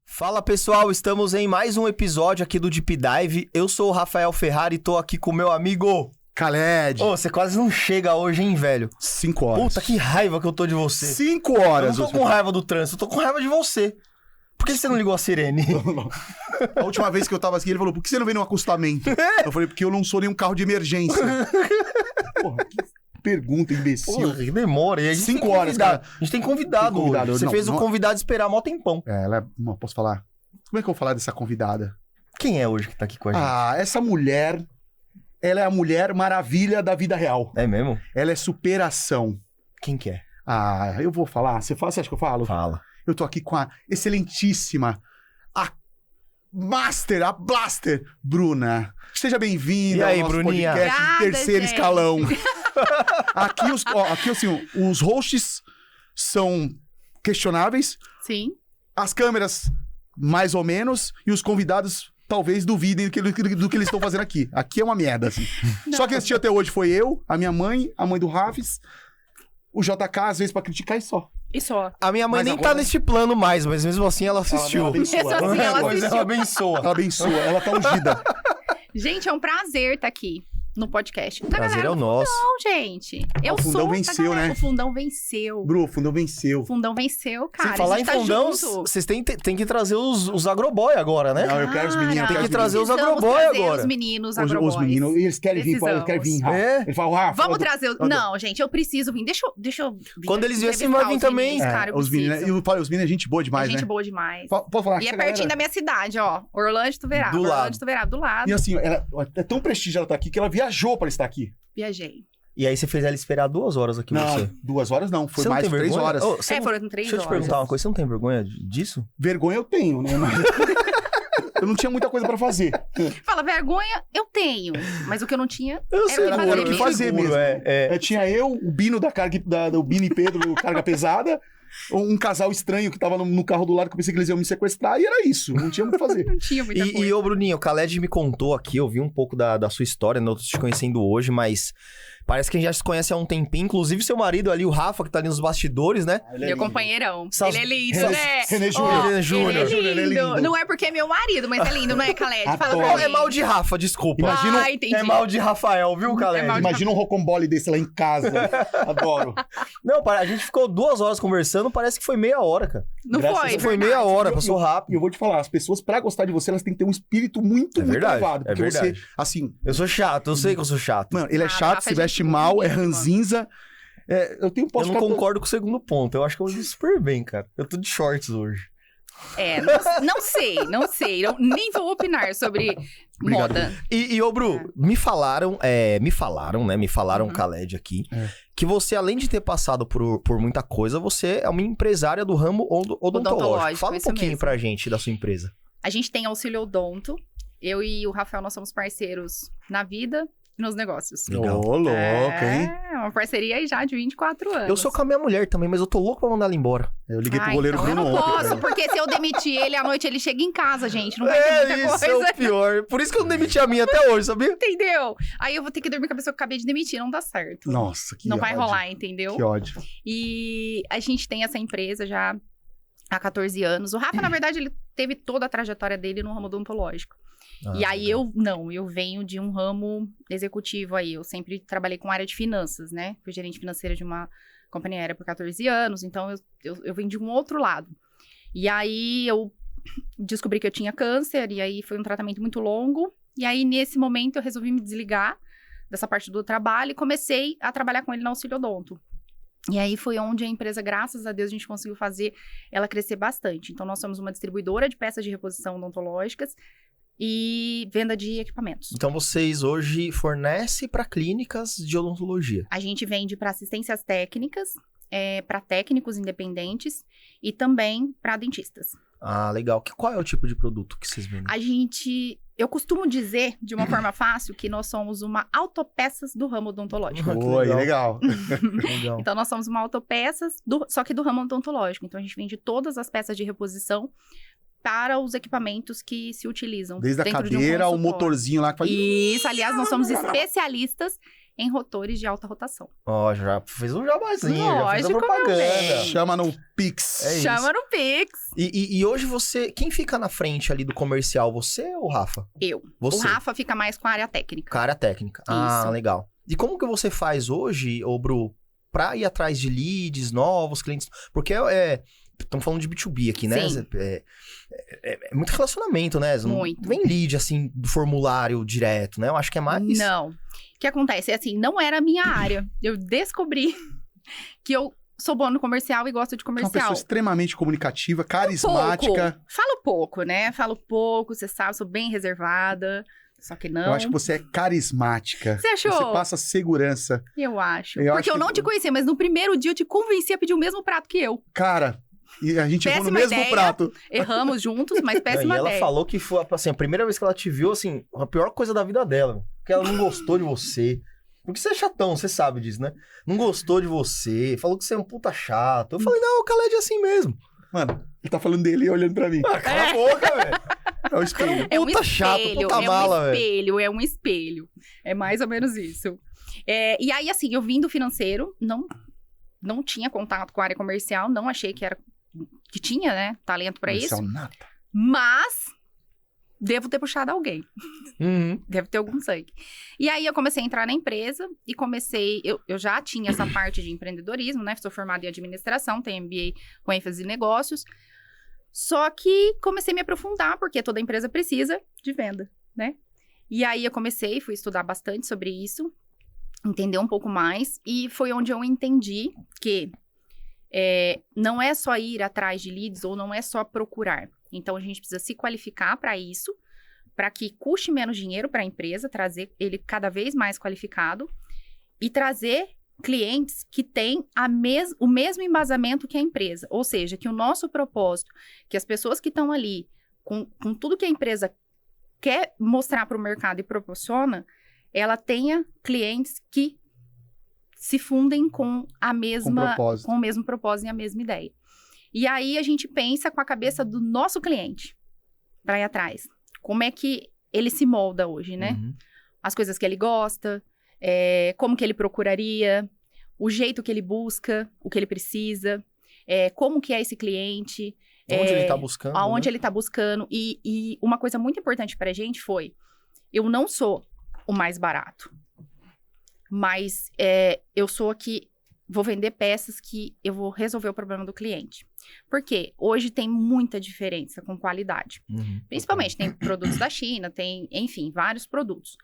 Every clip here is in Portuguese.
Fala pessoal, estamos em mais um episódio aqui do Deep Dive. Eu sou o Rafael Ferrari e tô aqui com o meu amigo... Khaled. Ô, você quase não chega hoje, hein, velho? 5 horas. Puta, que raiva que eu tô de você. 5 horas. Eu não tô com raiva do trânsito, eu tô com raiva de você. Por que você não ligou a sirene? A última vez que eu tava aqui, ele falou, por que você não vem no acostamento? Eu falei, porque eu não sou nenhum carro de emergência. Porra, que pergunta, imbecil. Porra, que demora. E a gente 5 horas, cara. A gente tem convidado hoje. Você fez o convidado esperar mó tempão. Não posso falar. Como é que eu vou falar dessa convidada? Quem é hoje que tá aqui com a gente? Essa mulher, ela é a mulher maravilha da vida real. É mesmo? Ela é superação. Quem que é? Eu vou falar. Você acha que eu falo? Fala. Eu tô aqui com a excelentíssima, a Blaster, Bruna. Seja bem-vinda ao nosso Bruninha? podcast de Obrigada, terceiro gente. escalão. Aqui, assim, os hosts são questionáveis, Sim. as câmeras mais ou menos, e os convidados talvez duvidem do que eles estão fazendo aqui. Aqui é uma merda, assim. Só que esse dia até hoje foi eu, a minha mãe, a mãe do Rafis, o JK, às vezes, pra criticar e só. E só. A minha mãe Mas nem agora- tá nesse plano mais, mas mesmo assim ela assistiu. Ela abençoa. Mesmo assim, ela Mas assistiu. ela abençoa. Ela abençoa, ela tá ungida. Gente, é um prazer estar aqui no podcast. O prazer é o nosso. Não, gente. Eu O fundão sou essa venceu, galera. né? O fundão venceu. Bru, o fundão venceu. O fundão venceu, cara. Sem falar a em gente tá fundão, junto. vocês têm que trazer os agroboy agora, né? Não, eu quero os meninos. Cara, eu quero Tem que trazer os precisamos agroboy trazer agora. Os meninos Os agroboys. meninos, eles querem vir, eles querem vir, Rafa. É? Ele fala, Rafa... Vamos trazer... Não, gente, eu preciso vir. Deixa eu vir. Quando eles viessem, entrevistar vai vir os também. meninos, cara, eu os meninos, preciso. eu falo, os meninos é gente boa demais, É gente né? boa demais. Pode falar. E é essa pertinho galera- da minha cidade, ó. Orlando Tuverado. Do lado. Orlando Tuverado, do lado. E assim, ela é tão prestígio ela tá aqui que ela viajou pra estar aqui. Viajei. E aí você fez ela esperar 2 horas aqui, Não, você. 2 horas não, foi Você não mais tem 3 vergonha? horas. Ô, você não- Foram 3 Deixa eu te horas. perguntar uma coisa, você não tem vergonha disso? Vergonha eu tenho, né? Eu não tinha muita coisa pra fazer. Fala, vergonha eu tenho. Mas o que eu não tinha Eu era o que fazer era o que mesmo. fazer mesmo. Tinha eu, o Bino o Bino e Pedro do Carga Pesada, um casal estranho que tava no carro do lado que eu pensei que eles iam me sequestrar, e era isso, não tinha o que fazer. Não tinha muita coisa. E ô, Bruninho, o Khaled me contou aqui, eu vi um pouco da sua história, não tô te conhecendo hoje, mas parece que a gente já se conhece há um tempinho. Inclusive, seu marido ali, o Rafa, que tá ali nos bastidores, né? Meu companheirão. Essas- Ele é lindo, René- né? René Ó, Júnior. René Júnior. Ele é lindo. Ele é lindo. Não é porque é meu marido, mas é lindo, não é, Khaled? Fala Adoro. pra mim. É mal de Rafa, desculpa. Imagina- Ah, entendi. É mal de Rafael, viu, Khaled? É mal de- Imagina um rocambole desse lá em casa. Adoro. Não, a gente ficou 2 horas conversando, parece que foi meia hora, cara. Não Graças foi, a Deus. Foi verdade. meia hora, Eu- passou E rápido. eu vou te falar, as pessoas, pra gostar de você, elas têm que ter um espírito muito, É muito verdade, elevado. é Porque verdade. você, assim, Eu sou chato, eu sei que eu sou chato. mano, ele é Ah, chato, Rafa se é gente veste boa mal, é mesmo. ranzinza. Eu tenho Eu não concordo com o segundo ponto. Eu acho que eu vi super bem, cara. Eu tô de shorts hoje. É, não sei. Nem vou opinar sobre Obrigado, moda. E ô, Bru, me falaram, Uhum. Khaled aqui, É. que você, além de ter passado por muita coisa, você é uma empresária do ramo odontológico. Odontológico, Fala um isso pouquinho mesmo. pra gente da sua empresa. A gente tem auxílio odonto. Eu e o Rafael, nós somos parceiros na vida e nos negócios. Legal. Ô, louco, hein? É, uma parceria aí já de 24 anos. Eu sou com a minha mulher também, mas eu tô louco pra mandar ela embora. Eu liguei pro Ai, goleiro então, eu Bruno não ontem. posso, cara. porque se eu demitir ele, à noite ele chega em casa, gente. Não vai ter muita isso coisa. é o pior. Por isso que eu não demiti a minha até hoje, sabia? Entendeu? Aí eu vou ter que dormir com a pessoa que eu acabei de demitir, não dá certo. Nossa, que Não vai ódio. rolar, entendeu? Que ódio. E a gente tem essa empresa já há 14 anos. O Rafa, na verdade, ele teve toda a trajetória dele no ramo odontológico. E aí eu venho de um ramo executivo aí. Eu sempre trabalhei com área de finanças, né? Fui gerente financeira de uma companhia aérea por 14 anos, então eu venho de um outro lado. E aí eu descobri que eu tinha câncer, e aí foi um tratamento muito longo. E aí, nesse momento, eu resolvi me desligar dessa parte do trabalho e comecei a trabalhar com ele na Auxílio Odonto. E aí foi onde a empresa, graças a Deus, a gente conseguiu fazer ela crescer bastante. Então, nós somos uma distribuidora de peças de reposição odontológicas e venda de equipamentos. Então vocês hoje fornecem para clínicas de odontologia. A gente vende para assistências técnicas, para técnicos independentes e também para dentistas. Ah, legal. Qual é o tipo de produto que vocês vendem? Eu costumo dizer, de uma forma fácil, que nós somos uma autopeças do ramo odontológico. Que Oi, legal. Legal. Então, nós somos uma autopeças, só que do ramo odontológico. Então, a gente vende todas as peças de reposição para os equipamentos que se utilizam Desde a dentro de um cadeira ao consultório. motorzinho lá que faz... Isso, aliás, nós somos especialistas em rotores de alta rotação. Ó, já fez um jabazinho, já fez a Lógico, propaganda. meu bem. Chama no Pix. É isso. Chama no Pix. E hoje você... Quem fica na frente ali do comercial? Você ou o Rafa? Eu. Você. O Rafa fica mais com a área técnica. Cara técnica. Ah, Isso. legal. E como que você faz hoje, ô Bru, pra ir atrás de leads, novos clientes? Porque estamos falando de B2B aqui, né? Sim. É muito relacionamento, né? Não Muito. vem lead, assim, do formulário direto, né? Eu acho que é mais... Não. O que acontece? Assim, não era a minha área. Eu descobri que eu sou boa no comercial e gosto de É uma comercial. pessoa extremamente comunicativa, carismática. Pouco. Falo pouco, né? Falo pouco, você sabe, sou bem reservada. Só que não. Eu acho que você é carismática. Você achou? Você passa segurança. Eu acho. Eu Porque acho eu não que- te conhecia, mas no primeiro dia eu te convenci a pedir o mesmo prato que eu. Cara, e a gente errou no Péssima mesmo ideia. prato. Erramos juntos, mas Não, péssima e ela ideia. falou que foi, assim, a primeira vez que ela te viu, assim, a pior coisa da vida dela. Porque ela não gostou de você. Porque você é chatão, você sabe disso, né? Não gostou de você, falou que você é um puta chato. Eu falei, não, o Khaled é assim mesmo. Mano, ele tá falando dele e olhando pra mim. Ah, cala a boca, velho. É o espelho. É um Puta chato, espelho, puta mala, velho. é um espelho. É mais ou menos isso. E aí, assim, eu vim do financeiro, não tinha contato com a área comercial, não achei que tinha, né, talento pra isso. Comercial nata. Mas devo ter puxado alguém. Uhum. Deve ter algum sangue. E aí eu comecei a entrar na empresa e eu já tinha essa parte de empreendedorismo, né? Sou formada em administração, tenho MBA com ênfase em negócios. Só que comecei a me aprofundar, porque toda empresa precisa de venda, né? E aí eu fui estudar bastante sobre isso, entender um pouco mais, e foi onde eu entendi que não é só ir atrás de leads ou não é só procurar. Então a gente precisa se qualificar para isso, para que custe menos dinheiro para a empresa, trazer ele cada vez mais qualificado e trazer clientes que têm o mesmo embasamento que a empresa. Ou seja, que o nosso propósito, que as pessoas que estão ali com tudo que a empresa quer mostrar para o mercado e proporciona, ela tenha clientes que se fundem com propósito. com o mesmo propósito e a mesma ideia. E aí a gente pensa com a cabeça do nosso cliente para ir atrás. Como é que ele se molda hoje, né? Uhum. As coisas que ele gosta, como que ele procuraria, o jeito que ele busca, o que ele precisa, como que é esse cliente. Onde ele tá buscando, Aonde né? ele tá buscando. E uma coisa muito importante pra gente foi, eu não sou o mais barato, mas eu sou aqui, vou vender peças que eu vou resolver o problema do cliente. Porque hoje tem muita diferença com qualidade. Uhum. Principalmente, tem produtos da China, tem, enfim, vários produtos.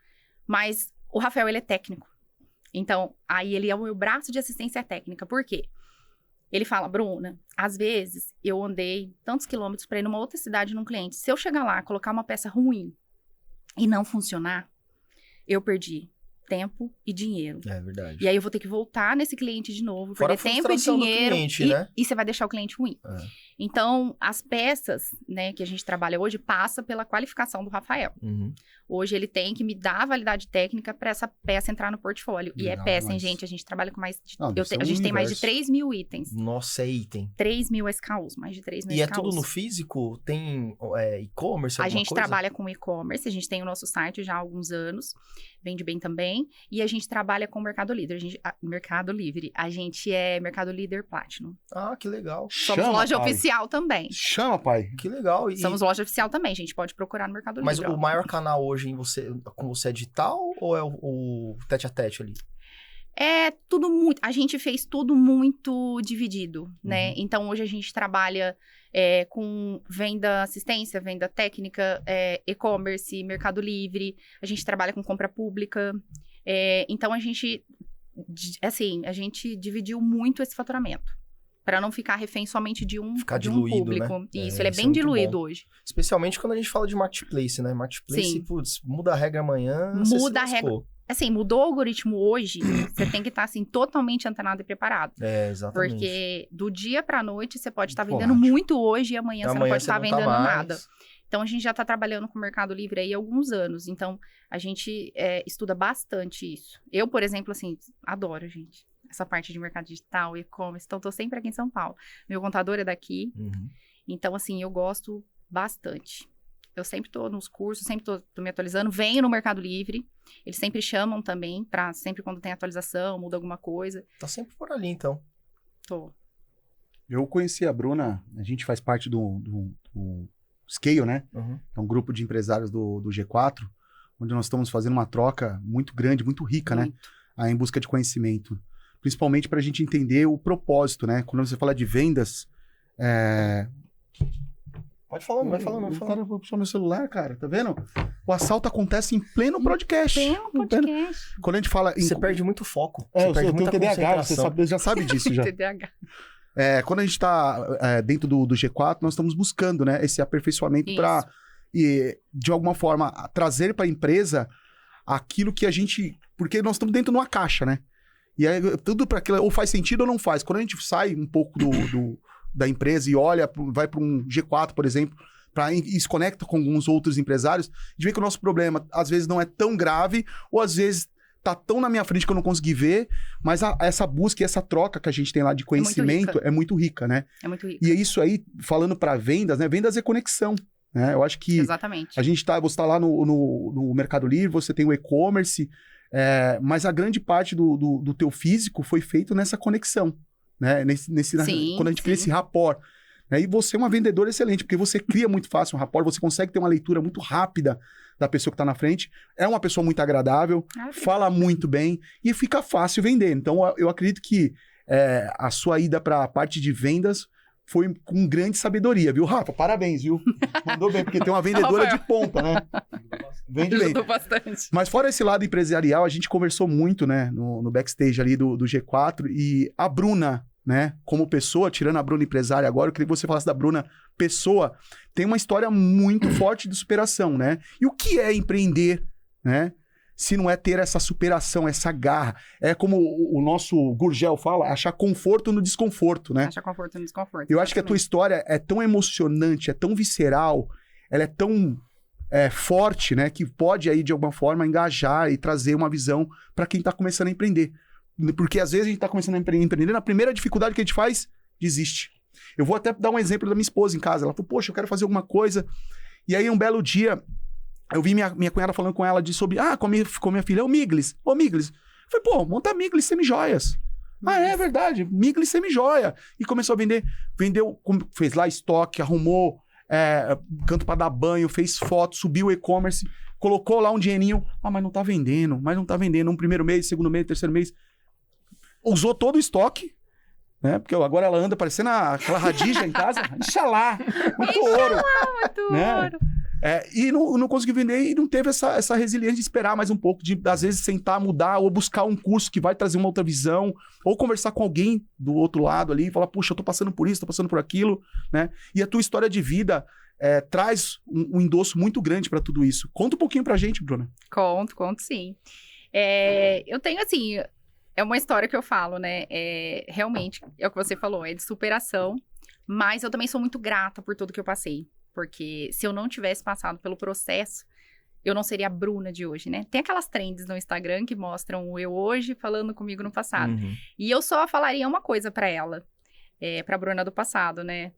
Mas o Rafael, ele é técnico. Então, aí ele é o meu braço de assistência técnica. Por quê? Ele fala, Bruna, às vezes eu andei tantos quilômetros para ir numa outra cidade num cliente. Se eu chegar lá, colocar uma peça ruim e não funcionar, eu perdi tempo e dinheiro. É verdade. E aí eu vou ter que voltar nesse cliente de novo, Fora perder a tempo e frustração do dinheiro. cliente, e, né? e você vai deixar o cliente ruim. Então, as peças, né, que a gente trabalha hoje, passa pela qualificação do Rafael. Uhum. Hoje ele tem que me dar a validade técnica para essa peça entrar no portfólio. E Legal, é peça, hein, mas- gente? A gente trabalha com mais de... Não, deve ser a gente tem mais de universo. 3.000 itens. Nossa, é item. 3.000 SKUs, mais de 3.000 E é SKUs. tudo no físico? Tem e-commerce, A alguma gente coisa? trabalha com e-commerce, a gente tem o nosso site já há alguns anos, vende bem também. E a gente trabalha com o Mercado Livre. Mercado Livre. A gente é Mercado Líder Platinum. Ah, que legal. Somos Chama, loja pai. oficial também. Chama, pai. Que legal. E... Somos loja oficial também, gente. Pode procurar no Mercado Mas Livre. o maior canal hoje com você é digital ou é o tete-a-tete ali? É tudo muito... A gente fez tudo muito dividido, né? Uhum. Então, hoje a gente trabalha com venda assistência, venda técnica, e-commerce, Mercado Livre. A gente trabalha com compra pública. Então, a gente dividiu muito esse faturamento. Para não ficar refém somente de um, Ficar de um diluído, público. né? Isso, É, ele é isso é bem muito diluído bom. hoje. Especialmente quando a gente fala de marketplace, né? Marketplace, Sim. putz, muda a regra amanhã, você Muda se a regra. lascou. Assim, mudou o algoritmo hoje, você tem que estar, assim, totalmente antenado e preparado. É, exatamente. Porque do dia pra noite, você pode estar Volátil. vendendo muito hoje e amanhã você não pode estar não tá vendendo mais. nada. Então, a gente já está trabalhando com o Mercado Livre aí há alguns anos. Então, a gente estuda bastante isso. Eu, por exemplo, assim, adoro, gente, essa parte de mercado digital, e-commerce. Então, tô sempre aqui em São Paulo. Meu contador é daqui. Uhum. Então, assim, eu gosto bastante. Eu sempre tô nos cursos, sempre tô me atualizando. Venho no Mercado Livre. Eles sempre chamam também, sempre quando tem atualização, muda alguma coisa. Tá sempre por ali, então. Tô. Eu conheci a Bruna, a gente faz parte do Scale, né? Uhum. É um grupo de empresários do G4, onde nós estamos fazendo uma troca muito grande, muito rica, né? Em busca de conhecimento. Principalmente para a gente entender o propósito, né? Quando você fala de vendas... Pode falar, vai falando, vai O falando. cara puxou meu celular, cara, tá vendo? O assalto acontece em pleno podcast. Pleno podcast. Quando a gente fala... Você perde muito foco. É, você perde eu tenho muita TDAH, você concentração. já sabe disso já. TDAH. Quando a gente está dentro do G4, nós estamos buscando, né, esse aperfeiçoamento para, de alguma forma, trazer para a empresa aquilo que a gente... Porque nós estamos dentro de uma caixa, né? E aí, tudo para aquilo ou faz sentido ou não faz. Quando a gente sai um pouco da empresa e olha, vai para um G4, por exemplo, e se conecta com alguns outros empresários, a gente vê que o nosso problema, às vezes, não é tão grave, ou às vezes tá tão na minha frente que eu não consegui ver, mas essa busca e essa troca que a gente tem lá de conhecimento é muito rica, né? É muito rico. E é isso aí, falando para vendas, né? Vendas é conexão, né? Eu acho que Exatamente. você tá lá no Mercado Livre, você tem o e-commerce, mas a grande parte do teu físico foi feito nessa conexão, né? Quando a gente cria esse rapport. Né? E você é uma vendedora excelente, porque você cria muito fácil um rapport, você consegue ter uma leitura muito rápida da pessoa que está na frente, é uma pessoa muito agradável, fala muito bem e fica fácil vender. Então, eu acredito que a sua ida para a parte de vendas foi com grande sabedoria, viu, Rafa? Parabéns, viu? Mandou bem, porque tem uma vendedora de ponta, né? Vende bem. Ajudou bastante. Mas fora esse lado empresarial, a gente conversou muito, né, no backstage ali do G4, e a Bruna, né, como pessoa, tirando a Bruna empresária agora, eu queria que você falasse da Bruna pessoa, tem uma história muito forte de superação, né? E o que é empreender, né? Se não é ter essa superação, essa garra. É como o nosso Gurgel fala, achar conforto no desconforto, né? Achar conforto no desconforto. Eu acho que a tua história é tão emocionante, é tão visceral, ela é tão forte, né? Que pode aí, de alguma forma, engajar e trazer uma visão para quem tá começando a empreender. Porque às vezes a gente tá começando a empreender, na primeira dificuldade que a gente faz, desiste. Eu vou até dar um exemplo da minha esposa em casa. Ela falou, poxa, eu quero fazer alguma coisa. E aí, um belo dia, eu vi minha cunhada falando com ela sobre, com a minha filha, o Miglis. Ô, Miglis. Eu falei, pô, monta Miglis Semijoias. É verdade, Miglis Semijoia. E começou a vender, fez lá estoque, arrumou canto para dar banho, fez foto, subiu o e-commerce, colocou lá um dinheirinho. Mas não tá vendendo, um primeiro mês, segundo mês, terceiro mês. Usou todo o estoque, né? Porque agora ela anda parecendo aquela radija em casa. Inxalá, muito ouro. Muito né? ouro. E não conseguiu vender e não teve essa resiliência de esperar mais um pouco, de às vezes sentar, mudar, ou buscar um curso que vai trazer uma outra visão, ou conversar com alguém do outro lado ali e falar, puxa, eu tô passando por isso, tô passando por aquilo, né? E a tua história de vida traz um endosso muito grande para tudo isso. Conta um pouquinho pra gente, Bruna. Conto sim. Eu tenho, assim, é uma história que eu falo, né? Realmente, é o que você falou, é de superação, mas eu também sou muito grata por tudo que eu passei. Porque se eu não tivesse passado pelo processo, eu não seria a Bruna de hoje, né? Tem aquelas trends no Instagram que mostram o eu hoje falando comigo no passado. Uhum. E eu só falaria uma coisa pra ela, pra Bruna do passado, né?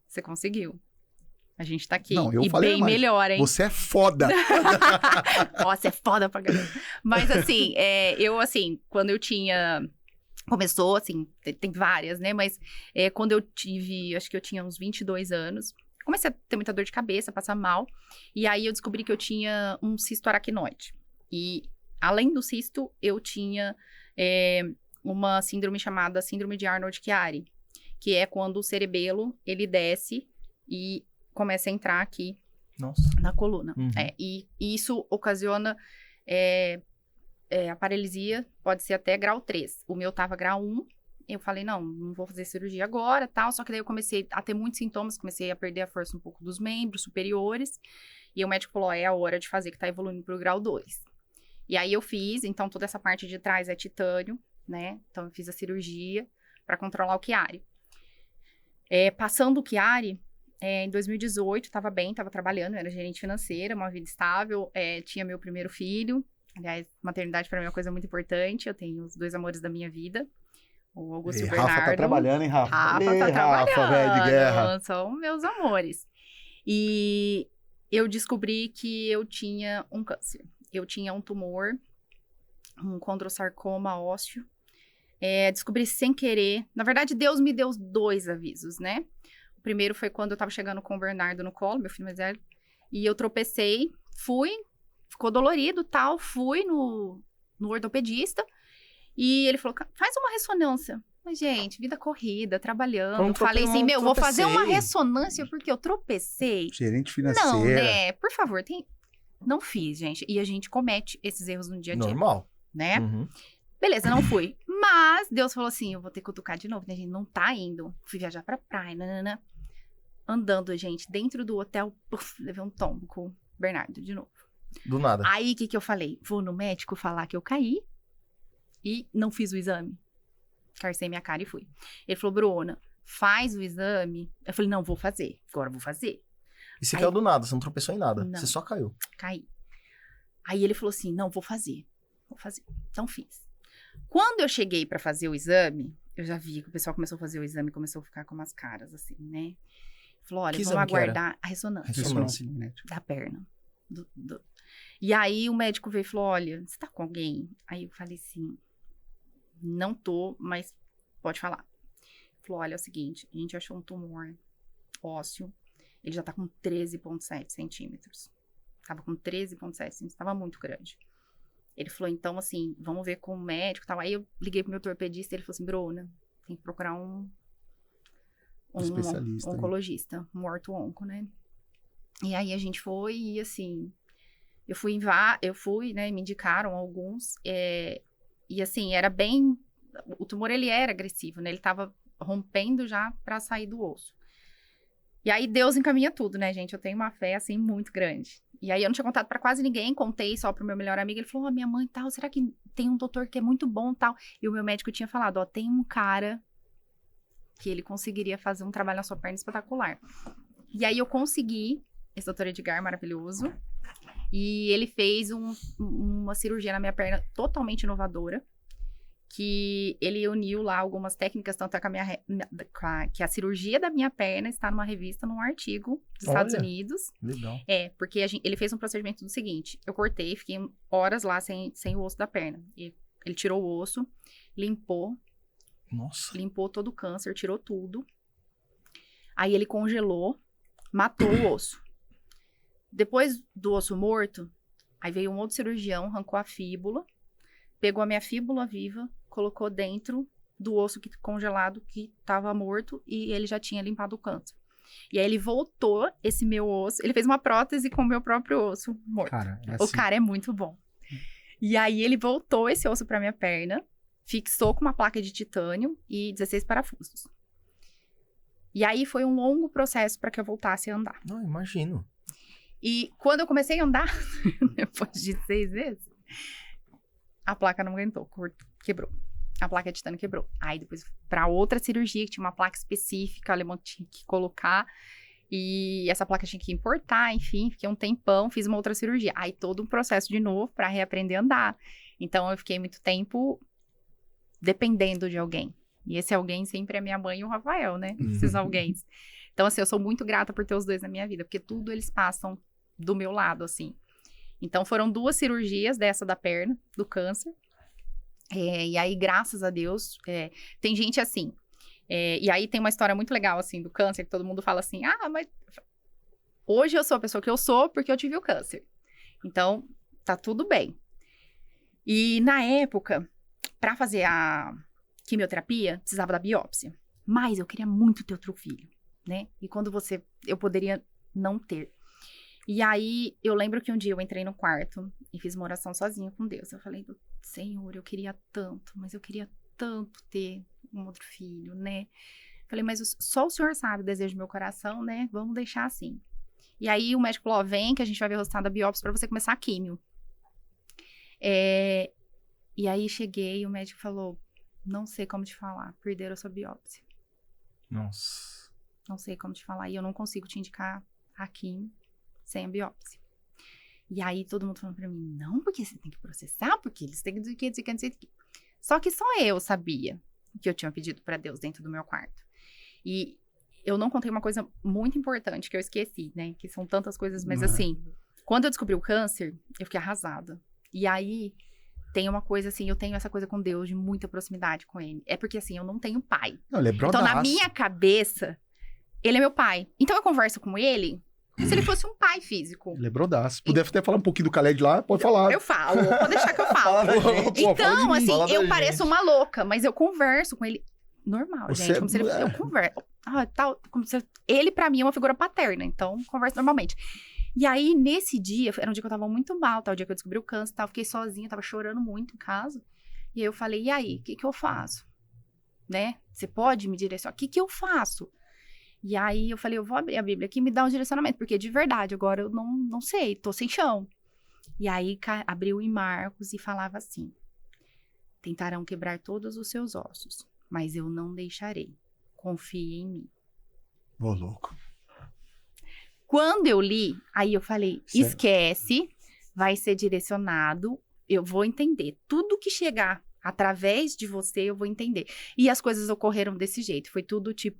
Você conseguiu. A gente tá aqui. Não, eu e falei bem mais. melhor, hein? Você é foda. Nossa, é foda pra caramba. Mas assim, quando eu tinha... Começou, assim, tem várias, né? Mas quando eu tive, acho que eu tinha uns 22 anos... Comecei a ter muita dor de cabeça, passar mal. E aí, eu descobri que eu tinha um cisto aracnoide. E, além do cisto, eu tinha uma síndrome chamada síndrome de Arnold-Chiari. Que é quando o cerebelo, ele desce e começa a entrar aqui na coluna. Uhum. E isso ocasiona a paralisia, pode ser até grau 3. O meu tava grau 1. Eu falei, não vou fazer cirurgia agora, tal. Só que daí eu comecei a ter muitos sintomas, comecei a perder a força um pouco dos membros superiores. E o médico falou, é a hora de fazer, que tá evoluindo pro grau 2. E aí eu fiz, então toda essa parte de trás é titânio, né? Então eu fiz a cirurgia para controlar o Chiari. Passando o Chiari, em 2018, tava bem, tava trabalhando, era gerente financeira, uma vida estável, tinha meu primeiro filho. Aliás, maternidade para mim é uma coisa muito importante, eu tenho os 2 amores da minha vida. O Augusto e o Bernardo. Rafa tá trabalhando, hein, Rafa? Rafa tá trabalhando. Rafa, velho de guerra. São meus amores. E eu descobri que eu tinha um câncer. Eu tinha um tumor, um condrossarcoma ósseo. Descobri sem querer. Na verdade, Deus me deu 2 avisos, né? O primeiro foi quando eu tava chegando com o Bernardo no colo, meu filho mais velho. E eu tropecei, ficou dolorido, tal. Fui no ortopedista. E ele falou, faz uma ressonância. Mas, gente, vida corrida, trabalhando. Falei assim, vou fazer uma ressonância porque eu tropecei. Gerente financeira. Não, né? Por favor, não fiz, gente. E a gente comete esses erros no dia a dia. Normal. Né? Uhum. Beleza, não fui. Mas Deus falou assim, eu vou ter que cutucar de novo, né? A gente não tá indo. Fui viajar pra praia, nanana. Andando, gente, dentro do hotel, levei um tombo com o Bernardo de novo. Do nada. Aí, o que eu falei? Vou no médico falar que eu caí e não fiz o exame. Carcei minha cara e fui. Ele falou, Bruna, faz o exame. Eu falei, não, vou fazer. Agora vou fazer. E você caiu do nada, você não tropeçou em nada. Não. Você só caiu. Caí. Aí ele falou assim, não, vou fazer. Vou fazer. Então fiz. Quando eu cheguei pra fazer o exame, eu já vi que o pessoal começou a fazer o exame e começou a ficar com umas caras assim, né? Falou, olha, vamos aguardar a ressonância. Ressonância magnética. Da perna. E aí o médico veio e falou, olha, você tá com alguém? Aí eu falei assim, não tô, mas pode falar. Ele falou, olha, é o seguinte, a gente achou um tumor ósseo, ele já tá com 13,7 centímetros. Tava com 13,7 centímetros, tava muito grande. Ele falou, então, assim, vamos ver com o médico e tal. Aí eu liguei pro meu ortopedista e ele falou assim, Bruna, tem que procurar um especialista, oncologista, um orto-onco, né? E aí a gente foi e, assim, eu fui, né, me indicaram alguns, e, assim, era bem... O tumor, ele era agressivo, né? Ele tava rompendo já pra sair do osso. E aí Deus encaminha tudo, né, gente? Eu tenho uma fé, assim, muito grande. E aí eu não tinha contado pra quase ninguém, contei só pro meu melhor amigo. Ele falou, minha mãe tal, será que tem um doutor que é muito bom tal? E o meu médico tinha falado, tem um cara que ele conseguiria fazer um trabalho na sua perna espetacular. E aí eu consegui, esse doutor Edgar, maravilhoso, e ele fez uma cirurgia na minha perna totalmente inovadora, que ele uniu lá algumas técnicas, tanto é que a cirurgia da minha perna está numa revista, num artigo dos Estados Unidos. Legal. Porque ele fez um procedimento do seguinte, eu cortei, fiquei horas lá sem o osso da perna. Ele tirou o osso, limpou todo o câncer, tirou tudo. Aí ele congelou, matou o osso. Depois do osso morto, aí veio um outro cirurgião, arrancou a fíbula, pegou a minha fíbula viva, colocou dentro do osso congelado que estava morto e ele já tinha limpado o câncer. E aí ele voltou esse meu osso, ele fez uma prótese com o meu próprio osso morto. Cara, O cara é muito bom. E aí ele voltou esse osso para minha perna, fixou com uma placa de titânio e 16 parafusos. E aí foi um longo processo para que eu voltasse a andar. Não, imagino. E quando eu comecei a andar, depois de 6 vezes, a placa não aguentou, quebrou. A placa de titânio quebrou. Aí depois, para outra cirurgia, que tinha uma placa específica, o alemão tinha que colocar. E essa placa tinha que importar, enfim. Fiquei um tempão, fiz uma outra cirurgia. Aí todo um processo de novo para reaprender a andar. Então eu fiquei muito tempo dependendo de alguém. E esse alguém sempre é minha mãe e o Rafael, né? Esses alguém. Então, assim, eu sou muito grata por ter os dois na minha vida, porque tudo eles passam do meu lado, assim. Então, foram 2 cirurgias dessa da perna, do câncer. E aí, graças a Deus, tem gente assim. E aí, tem uma história muito legal, assim, do câncer, que todo mundo fala assim, mas hoje eu sou a pessoa que eu sou porque eu tive o câncer. Então, tá tudo bem. E, na época, pra fazer a quimioterapia, precisava da biópsia. Mas eu queria muito ter outro filho, né? E quando eu poderia não ter. E aí, eu lembro que um dia eu entrei no quarto e fiz uma oração sozinha com Deus. Eu falei, Senhor, eu queria tanto, mas eu queria tanto ter um outro filho, né? Falei, mas só o Senhor sabe o desejo do meu coração, né? Vamos deixar assim. E aí, o médico falou, vem que a gente vai ver o resultado da biópsia pra você começar a químio. E aí, cheguei e o médico falou, não sei como te falar, perderam a sua biópsia. Nossa. Não sei como te falar, e eu não consigo te indicar a químio sem a biópsia. E aí, todo mundo falando pra mim, não, porque você tem que processar, porque eles têm que dizer. Só que só eu sabia que eu tinha pedido pra Deus dentro do meu quarto. E eu não contei uma coisa muito importante que eu esqueci, né? Que são tantas coisas, mas assim, quando eu descobri o câncer, eu fiquei arrasada. E aí, tem uma coisa assim, eu tenho essa coisa com Deus, de muita proximidade com ele. É porque assim, eu não tenho pai. Não, ele é Então, brodaço. na minha cabeça, ele é meu pai. Então, eu converso com ele se ele fosse um pai físico. Ele é brodaço. Se puder até falar um pouquinho do Khaled lá, pode falar. Eu falo, pode deixar que eu Fala falo. da gente. Pô, fala de Então, mim. assim, Fala da eu gente. pareço uma louca, mas eu converso com ele normal, Você gente. Como se ele, é- eu converso. Tal, como se ele, pra mim, é uma figura paterna. Então, converso normalmente. E aí, nesse dia, era um dia que eu tava muito mal, tá? O dia que eu descobri o câncer, tal. Fiquei sozinha, tava chorando muito em casa. E aí, eu falei, e aí, o que eu faço? Né? Você pode me direcionar? O que eu faço? E aí, eu falei, eu vou abrir a Bíblia aqui e me dar um direcionamento. Porque, de verdade, agora eu não sei, tô sem chão. E aí, abriu em Marcos e falava assim, tentarão quebrar todos os seus ossos, mas eu não deixarei. Confie em mim. Ô, louco. Quando eu li, aí eu falei, Certo. esquece, vai ser direcionado, eu vou entender. Tudo que chegar através de você, eu vou entender. E as coisas ocorreram desse jeito. Foi tudo tipo,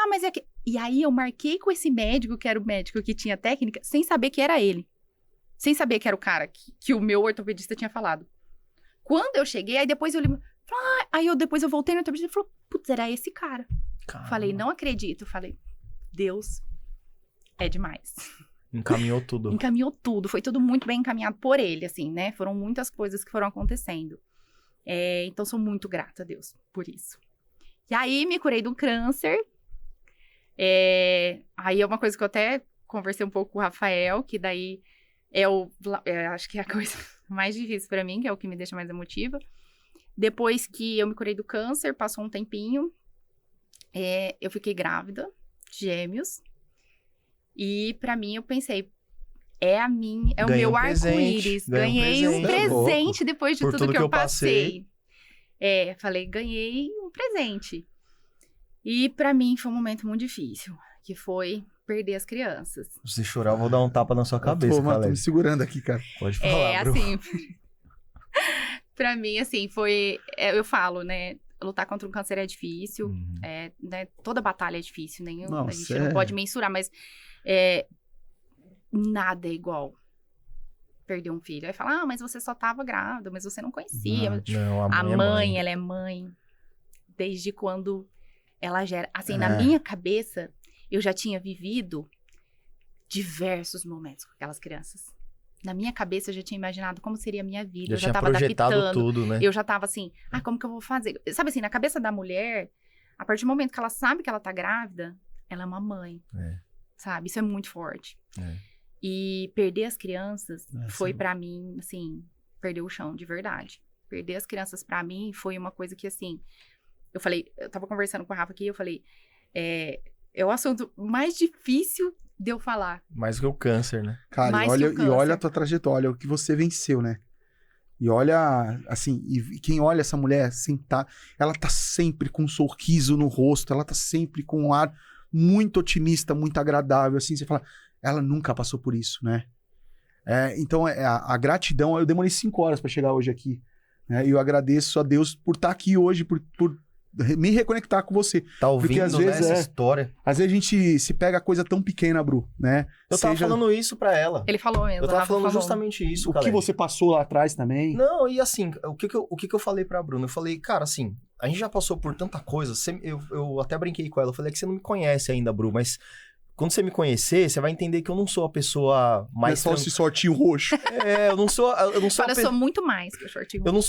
mas é que... E aí eu marquei com esse médico, que era o médico que tinha técnica, sem saber que era ele. Sem saber que era o cara que o meu ortopedista tinha falado. Quando eu cheguei, aí depois eu li... depois eu voltei no ortopedista e falou, putz, era esse cara. Caramba. Falei, não acredito. Falei, Deus é demais. Encaminhou tudo. Encaminhou tudo. Foi tudo muito bem encaminhado por ele, assim, né? Foram muitas coisas que foram acontecendo. Então, sou muito grata a Deus por isso. E aí, me curei do câncer. Aí é uma coisa que eu até conversei um pouco com o Rafael, que daí acho que é a coisa mais difícil pra mim, que é o que me deixa mais emotiva. Depois que eu me curei do câncer, passou um tempinho, eu fiquei grávida, gêmeos. E pra mim, eu pensei, o Ganhei meu um presente, arco-íris. ganhei um Ganhei um presente. presente depois de Por tudo que eu passei. passei. Falei, ganhei um presente. E pra mim foi um momento muito difícil, que foi perder as crianças. Se você chorar, eu vou dar um tapa na sua cabeça, Pô, mano, tô Khaled. me segurando aqui, cara. Pode falar, bro. Assim, pra mim, assim, foi... eu falo, né, lutar contra um câncer é difícil, Uhum. né, toda batalha é difícil, a gente Nossa, não pode mensurar, mas nada é igual perder um filho. Aí fala, mas você só tava grávida, mas você não conhecia. Não, A é mãe, ela é mãe desde quando ela gera. Assim, na minha cabeça, eu já tinha vivido diversos momentos com aquelas crianças. Na minha cabeça, eu já tinha imaginado como seria a minha vida. Já Eu já tinha tava projetado adaptando. tudo, né? Eu já tava assim, como que eu vou fazer? Sabe assim, na cabeça da mulher, a partir do momento que ela sabe que ela tá grávida, ela é uma mãe. Sabe? Isso é muito forte. E perder as crianças foi pra mim, assim, perder o chão, de verdade. Perder as crianças pra mim foi uma coisa que, assim, eu tava conversando com a Rafa aqui, eu falei, é o assunto mais difícil de eu falar. Mais que o câncer, né? Cara, Mais e que o câncer. olha a tua trajetória, o que você venceu, né? E olha, assim, e quem olha essa mulher, assim, ela tá sempre com um sorriso no rosto, ela tá sempre com um ar muito otimista, muito agradável, assim, você fala, ela nunca passou por isso, né? Então, a gratidão, eu demorei 5 horas pra chegar hoje aqui, né? E eu agradeço a Deus por estar aqui hoje, por me reconectar com você. Tá ouvindo, às né, vezes essa história. Às vezes a gente se pega coisa tão pequena, Bru, né? Eu tava falando isso pra ela. Ele falou mesmo. Eu tava Rafa falando falou. justamente isso, o que você passou lá atrás também. Não, e assim, o que eu falei pra Bruna? Eu falei, cara, assim, a gente já passou por tanta coisa. Eu até brinquei com ela. Eu falei que você não me conhece ainda, Bru, mas quando você me conhecer, você vai entender que eu não sou a pessoa mais... Não é só esse sortinho roxo. eu não sou... Eu sou muito mais que o shortinho. Eu não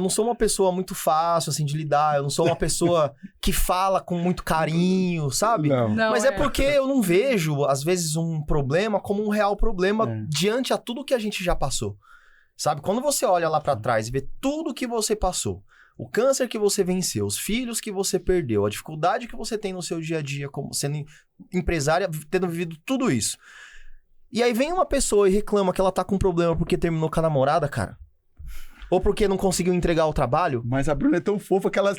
sou uma pessoa muito fácil, assim, de lidar. Eu não sou uma pessoa que fala com muito carinho, sabe? Não. Mas é porque eu não vejo, às vezes, um problema como um real problema diante a tudo que a gente já passou. Sabe? Quando você olha lá pra trás e vê tudo que você passou, o câncer que você venceu, os filhos que você perdeu, a dificuldade que você tem no seu dia a dia, como sendo empresária, tendo vivido tudo isso. E aí vem uma pessoa e reclama que ela tá com problema porque terminou com a namorada, cara. Ou porque não conseguiu entregar o trabalho. Mas a Bruna é tão fofa que ela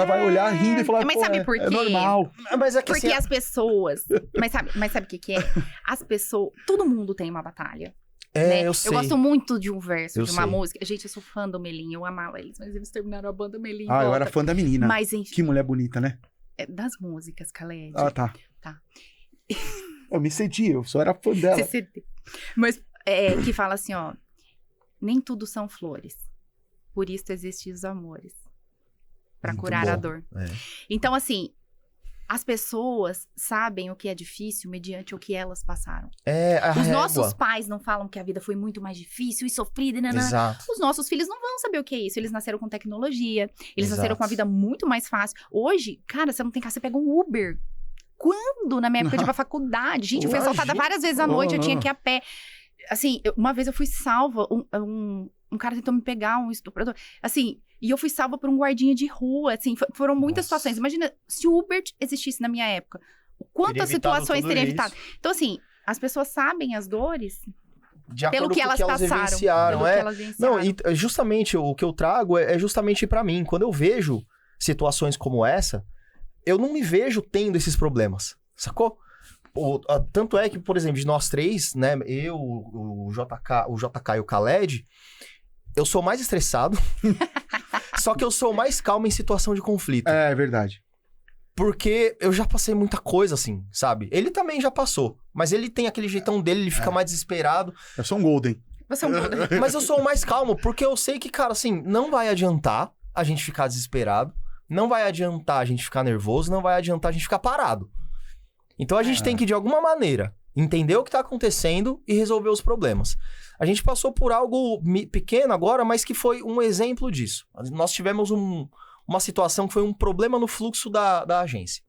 vai olhar rindo e falar, Mas pô, sabe por quê? É normal. Mas é que Porque assim, as pessoas... Mas sabe o que é? As pessoas... Todo mundo tem uma batalha. Né? eu sei. Eu gosto muito de um verso, Eu de uma sei. música. Gente, eu sou fã do Melim, eu amava eles, mas eles terminaram a banda Melim. Eu era fã da menina. Mas enfim, Que mulher bonita, né? Das músicas, Khaled. Ah, tá. Tá. Eu me senti, eu só era fã dela. Mas que fala assim, ó. Nem tudo são flores. Por isso existem os amores. Pra Muito curar bom. a dor. Então, assim, as pessoas sabem o que é difícil mediante o que elas passaram. A Os régua. nossos pais não falam que a vida foi muito mais difícil e sofrida. Nanana. Exato. Os nossos filhos não vão saber o que é isso. Eles nasceram com tecnologia. Eles Exato. nasceram com a vida muito mais fácil. Hoje, cara, você não tem carro, você pega um Uber. Quando? Na minha época de ir pra faculdade. Gente, eu fui assaltada Imagina. várias vezes à noite. Eu tinha não. que ir a pé. Assim, uma vez eu fui salva. Um cara tentou me pegar, um estuprador. Assim, e eu fui salva por um guardinha de rua. Assim, foram muitas Nossa. situações. Imagina, se o Uber existisse na minha época, quantas Teria evitado situações tudo teria isso. evitado? Então, assim, as pessoas sabem as dores De pelo acordo que com o elas que elas passaram. vivenciaram, Pelo que elas Não, vivenciaram. e justamente o que eu trago é justamente pra mim. Quando eu vejo situações como essa, eu não me vejo tendo esses problemas, sacou? Tanto é que, por exemplo, de nós três, né, eu, o JK e o Khaled, eu sou mais estressado, só que eu sou mais calmo em situação de conflito. É verdade. Porque eu já passei muita coisa, assim, sabe? Ele também já passou, mas ele tem aquele jeitão dele, ele fica mais desesperado. Eu sou um Golden. Você é um Buda. Mas eu sou o mais calmo, porque eu sei que, cara, assim, não vai adiantar a gente ficar desesperado, não vai adiantar a gente ficar nervoso, não vai adiantar a gente ficar parado. Então a gente tem que, de alguma maneira, entender o que tá acontecendo e resolver os problemas. A gente passou por algo pequeno agora, mas que foi um exemplo disso. Nós tivemos uma situação que foi um problema no fluxo da agência.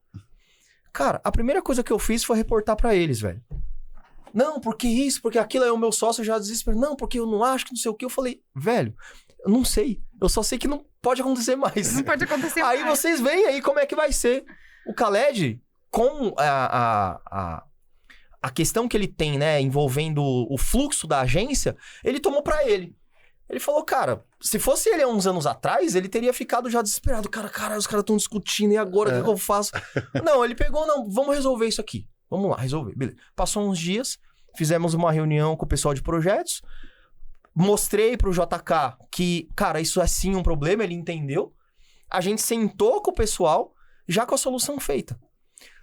Cara, a primeira coisa que eu fiz foi reportar pra eles, velho. Não, porque isso, porque aquilo, aí o meu sócio já desesperou. Não, porque eu não acho que não sei o que. Eu falei, velho, eu não sei. Eu só sei que não pode acontecer mais. Não pode acontecer Aí mais. vocês veem aí como é que vai ser. O Khaled, com a questão que ele tem, né, envolvendo o fluxo da agência, ele tomou pra ele. Ele falou, cara, se fosse ele há uns anos atrás, ele teria ficado já desesperado. Cara, os caras estão discutindo, e agora? O que eu faço? Não, ele pegou, não, vamos resolver isso aqui. Vamos lá, resolver. Beleza. Passou uns dias, fizemos uma reunião com o pessoal de projetos, mostrei pro JK que, cara, isso é sim um problema, ele entendeu. A gente sentou com o pessoal, já com a solução feita.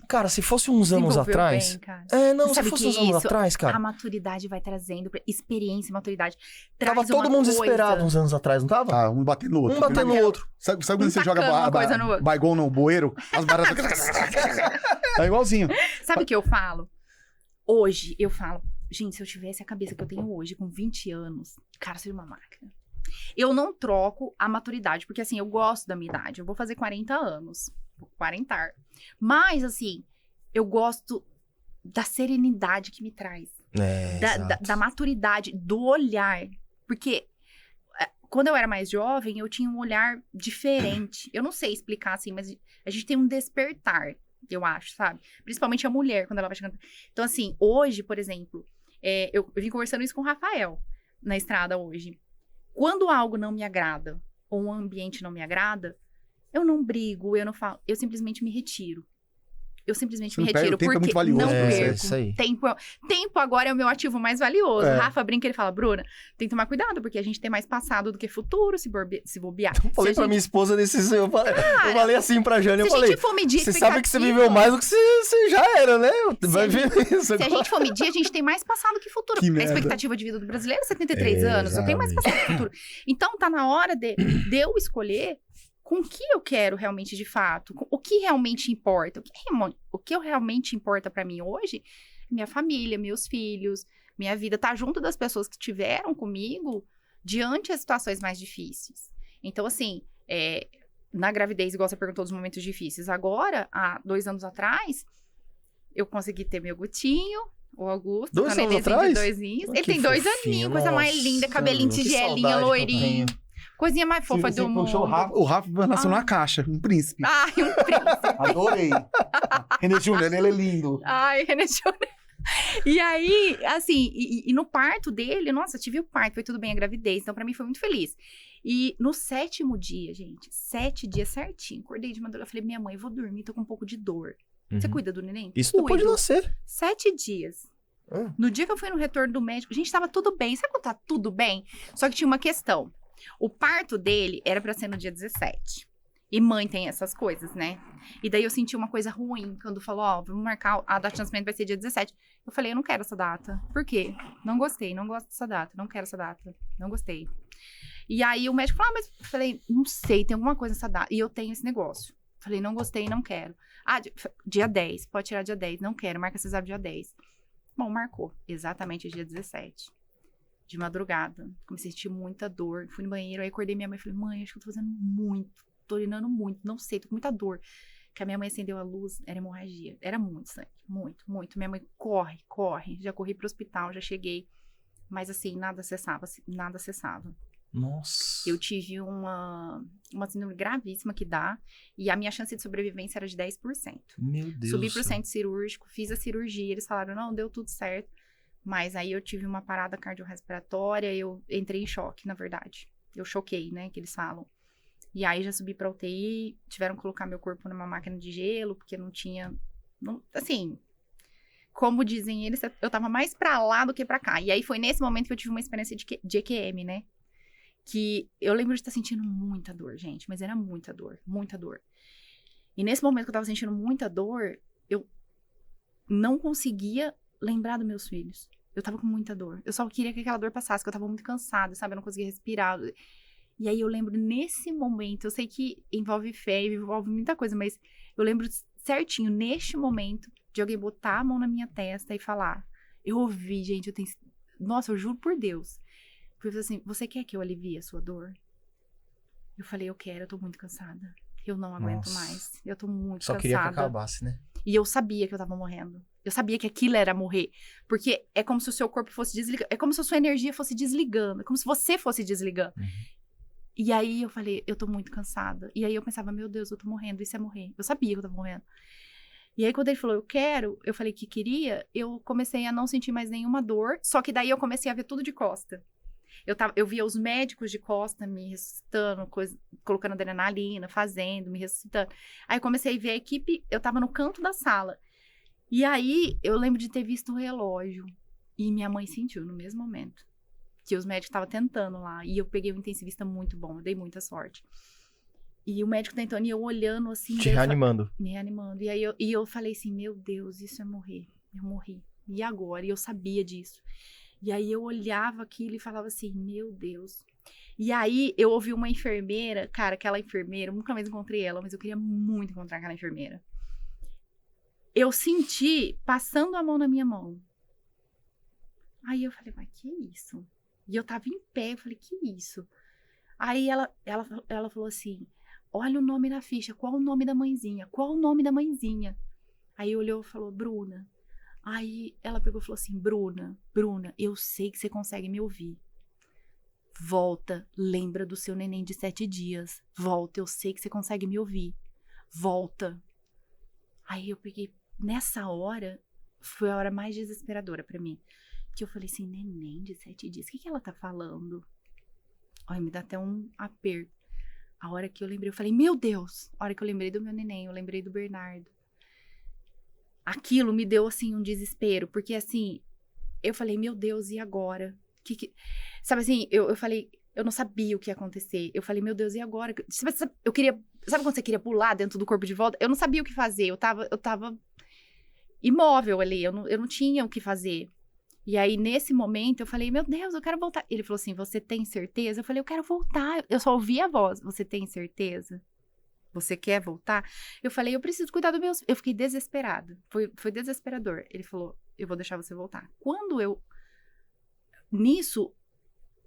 Cara, se fosse uns anos Desenvolveu atrás... bem, cara. Não, Você se sabe fosse que uns anos isso, atrás, A cara... maturidade vai trazendo experiência e maturidade. Tava Traz todo uma mundo coisa. desesperado uns anos atrás, não tava? Ah, um batendo no outro. Um batendo no outro. Sabe quando você joga tacando uma coisa no outro. baigão no bueiro? As baratas... É igualzinho. Sabe o que eu falo? Hoje, eu falo, gente, se eu tivesse a cabeça que eu tenho hoje, com 20 anos, cara, seria uma máquina. Eu não troco a maturidade, porque assim, eu gosto da minha idade. Eu vou fazer 40 anos. Vou 40. Mas, assim, eu gosto da serenidade que me traz. Da maturidade, do olhar. Porque quando eu era mais jovem, eu tinha um olhar diferente. Eu não sei explicar assim, mas a gente tem um despertar, eu acho, sabe? Principalmente a mulher, quando ela vai chegando. Então, assim, hoje, por exemplo, eu vim conversando isso com o Rafael na estrada hoje. Quando algo não me agrada, ou um ambiente não me agrada, eu não brigo, eu não falo, eu simplesmente me retiro. Eu simplesmente me retiro, tempo é porque muito valioso. não perco. Isso aí. Tempo agora é o meu ativo mais valioso. É. Rafa brinca, ele fala, Bruna, tem que tomar cuidado, porque a gente tem mais passado do que futuro, se bobear. Eu falei Se a pra minha esposa desses... Eu falei assim pra Jane, eu Se a falei... gente for medir Você sabe que você expectativa, viveu mais do que você já era, né? Vai ver isso. Se a gente for medir, a gente tem mais passado que futuro. Que A merda. expectativa de vida do brasileiro é 73 anos. Eu tenho mais passado que futuro. Então, tá na hora de eu escolher com o que eu quero realmente de fato. O que realmente importa. O que realmente importa pra mim hoje, minha família, meus filhos, minha vida. Tá junto das pessoas que estiveram comigo diante das situações mais difíceis. Então, assim, na gravidez, igual você perguntou dos momentos difíceis. Agora, há 2 anos atrás, eu consegui ter meu Gutinho, o Augusto. 2 tá anos nenenzinho atrás? de 2 aninhos. Ah, Ele que tem 2 fofinho, aninhos, coisa mais nossa, linda, cabelinho que tigelinha, saudade que eu loirinho. tenho. Coisinha mais fofa do mundo. O Rafa nasceu numa caixa, um príncipe. Ai, um príncipe. Adorei. René Júnior, ele é lindo. Ai, René Júnior. E aí, assim, e no parto dele, nossa, tive o parto, foi tudo bem a gravidez, então pra mim foi muito feliz. E no 7º dia, gente, 7 dias certinho, acordei de madrugada, falei, minha mãe, vou dormir, tô com um pouco de dor. Você cuida do neném? Isso depois de Cuido. nascer. 7 dias. No dia que eu fui no retorno do médico, gente, tava tudo bem. Sabe quando tá tudo bem? Só que tinha uma questão. O parto dele era pra ser no dia 17. E mãe tem essas coisas, né? E daí eu senti uma coisa ruim quando falou, ó, vamos marcar, a data de nascimento vai ser dia 17. Eu falei, eu não quero essa data. Por quê? Não gostei, não gosto dessa data, não quero essa data, não gostei. E aí o médico falou, mas eu falei, não sei, tem alguma coisa nessa data. E eu tenho esse negócio. Falei, não gostei, não quero. Ah, dia 10, pode tirar dia 10, não quero, marca cesárea dia 10. Bom, marcou, exatamente dia 17. De madrugada, comecei a sentir muita dor, fui no banheiro, aí acordei minha mãe e falei, mãe, acho que eu tô fazendo muito. Tô urinando muito, não sei, tô com muita dor. Que a minha mãe acendeu a luz, era hemorragia. Era muito sangue, muito, muito. Minha mãe, corre. Já corri pro hospital, já cheguei. Mas assim, nada cessava, nada cessava. Nossa. Eu tive uma síndrome gravíssima que dá, e a minha chance de sobrevivência era de 10%. Meu Deus. Subi pro centro cirúrgico, fiz a cirurgia, eles falaram, não, deu tudo certo. Mas aí eu tive uma parada cardiorrespiratória, eu entrei em choque, na verdade. Eu choquei, né, que eles falam. E aí já subi pra UTI, tiveram que colocar meu corpo numa máquina de gelo, porque não tinha... assim, como dizem eles, eu tava mais pra lá do que pra cá. E aí foi nesse momento que eu tive uma experiência de EQM, né? Que eu lembro de estar sentindo muita dor, gente. Mas era muita dor, muita dor. E nesse momento que eu tava sentindo muita dor, eu não conseguia lembrar dos meus filhos. Eu tava com muita dor. Eu só queria que aquela dor passasse, que eu tava muito cansada, sabe? Eu não conseguia respirar. E aí eu lembro nesse momento, eu sei que envolve fé, envolve muita coisa, mas eu lembro certinho, neste momento, de alguém botar a mão na minha testa e falar. Eu ouvi, gente, eu tenho... Nossa, eu juro por Deus. Porque eu falei assim, você quer que eu alivie a sua dor? Eu falei, eu quero, eu tô muito cansada. Eu não aguento mais. Eu tô muito Só cansada. queria que acabasse, né? E eu sabia que eu tava morrendo. Eu sabia que aquilo era morrer. Porque é como se o seu corpo fosse desligando. É como se a sua energia fosse desligando. É como se você fosse desligando. E aí eu falei, eu tô muito cansada. E aí eu pensava, meu Deus, eu tô morrendo, isso é morrer. Eu sabia que eu tava morrendo. E aí quando ele falou, eu quero, eu falei que queria, eu comecei a não sentir mais nenhuma dor. Só que daí eu comecei a ver tudo de costa. Eu via os médicos de costa me ressuscitando, colocando adrenalina, fazendo, me ressuscitando. Aí eu comecei a ver a equipe, eu tava no canto da sala. E aí eu lembro de ter visto o relógio. E minha mãe sentiu no mesmo momento. Que os médicos estavam tentando lá. E eu peguei um intensivista muito bom, eu dei muita sorte. E o médico tentando, e eu olhando assim... Te reanimando. Me reanimando. E aí eu falei assim, meu Deus, isso é morrer. Eu morri. E agora? E eu sabia disso. E aí eu olhava aquilo e falava assim, meu Deus. E aí eu ouvi uma enfermeira, cara, aquela enfermeira, eu nunca mais encontrei ela, mas eu queria muito encontrar aquela enfermeira. Eu senti passando a mão na minha mão. Aí eu falei, mas que isso? E eu tava em pé, eu falei, que isso? Aí ela falou assim, olha o nome na ficha, qual o nome da mãezinha? Qual o nome da mãezinha? Aí olhou e falou, Bruna. Aí ela pegou e falou assim, Bruna, eu sei que você consegue me ouvir. Volta, lembra do seu neném de 7 dias. Volta, eu sei que você consegue me ouvir. Volta. Aí eu peguei, nessa hora, foi a hora mais desesperadora pra mim. Que eu falei assim, neném de 7 dias, o que ela tá falando? Olha, me dá até um aperto. A hora que eu lembrei, eu falei, meu Deus! A hora que eu lembrei do meu neném, eu lembrei do Bernardo. Aquilo me deu, assim, um desespero. Porque, assim, eu falei, meu Deus, e agora? Sabe assim, eu falei, eu não sabia o que ia acontecer. Eu falei, meu Deus, e agora? Eu queria... Sabe quando você queria pular dentro do corpo de volta? Eu não sabia o que fazer. Eu tava imóvel ali. Eu não tinha o que fazer. E aí, nesse momento, eu falei, meu Deus, eu quero voltar. Ele falou assim, você tem certeza? Eu falei, eu quero voltar. Eu só ouvi a voz. Você tem certeza? Você quer voltar? Eu falei, eu preciso cuidar dos meus... Eu fiquei desesperada. Foi desesperador. Ele falou, eu vou deixar você voltar. Nisso,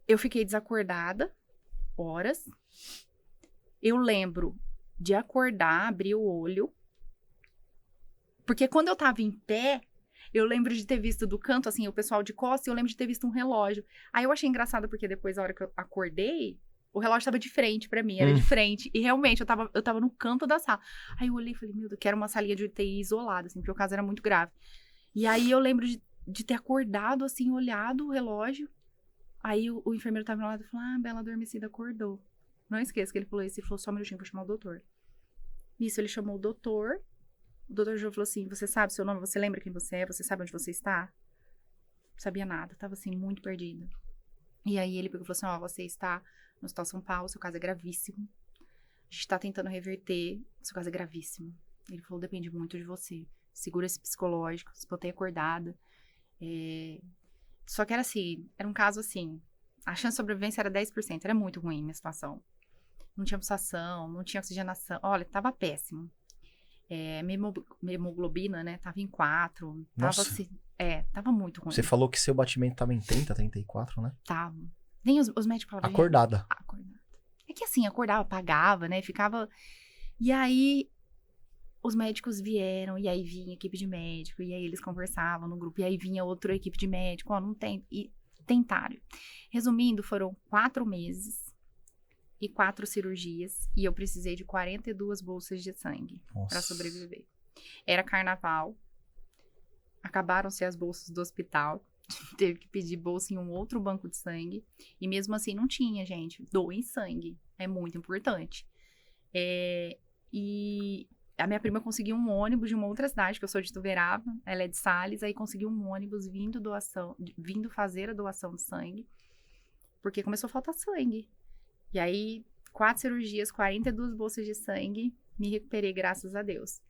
eu fiquei desacordada, horas. Eu lembro de acordar, abrir o olho. Porque quando eu tava em pé, eu lembro de ter visto do canto, assim, o pessoal de costas, e eu lembro de ter visto um relógio. Aí eu achei engraçado, porque depois, a hora que eu acordei, o relógio tava de frente pra mim, era de frente. E realmente, eu tava no canto da sala. Aí eu olhei e falei, meu Deus, que era uma salinha de UTI isolada, assim, porque o caso era muito grave. E aí eu lembro de ter acordado, assim, olhado o relógio. Aí o enfermeiro tava do meu lado e falou, Bela Adormecida acordou. Não esqueça que ele falou isso, ele falou, só um minutinho, vou chamar o doutor. Nisso, ele chamou o doutor. O doutor João falou assim, você sabe seu nome, você lembra quem você é, você sabe onde você está? Não sabia nada, tava assim, muito perdida. E aí ele pegou e falou assim, você está no Hospital São Paulo, seu caso é gravíssimo. gente tá tentando reverter, seu caso é gravíssimo. Ele falou, depende muito de você. Segura esse psicológico, se botei acordada. Só que era assim, era um caso assim, a chance de sobrevivência era 10%, era muito ruim a minha situação. Não tinha pulsação, não tinha oxigenação, olha, tava péssimo. Minha hemoglobina, né, tava em 4, Nossa. tava assim, tava muito ruim. Você falou que seu batimento tava em 30, 34, né? Tava. Nem os médicos falavam. Acordada. Acordada. É que assim, acordava, apagava, né, ficava... E aí, os médicos vieram, e aí vinha equipe de médico, e aí eles conversavam no grupo, e aí vinha outra equipe de médico, ó, não tem... E tentaram. Resumindo, foram 4 meses e 4 cirurgias, e eu precisei de 42 bolsas de sangue para sobreviver. Era carnaval, acabaram-se as bolsas do hospital, teve que pedir bolsa em um outro banco de sangue, e mesmo assim não tinha, gente. Doem sangue, é muito importante. E a minha prima conseguiu um ônibus de uma outra cidade, que eu sou de Ituverava, ela é de Sales, aí conseguiu um ônibus vindo fazer a doação de sangue, porque começou a faltar sangue. E aí, 4 cirurgias, 42 bolsas de sangue, me recuperei, graças a Deus.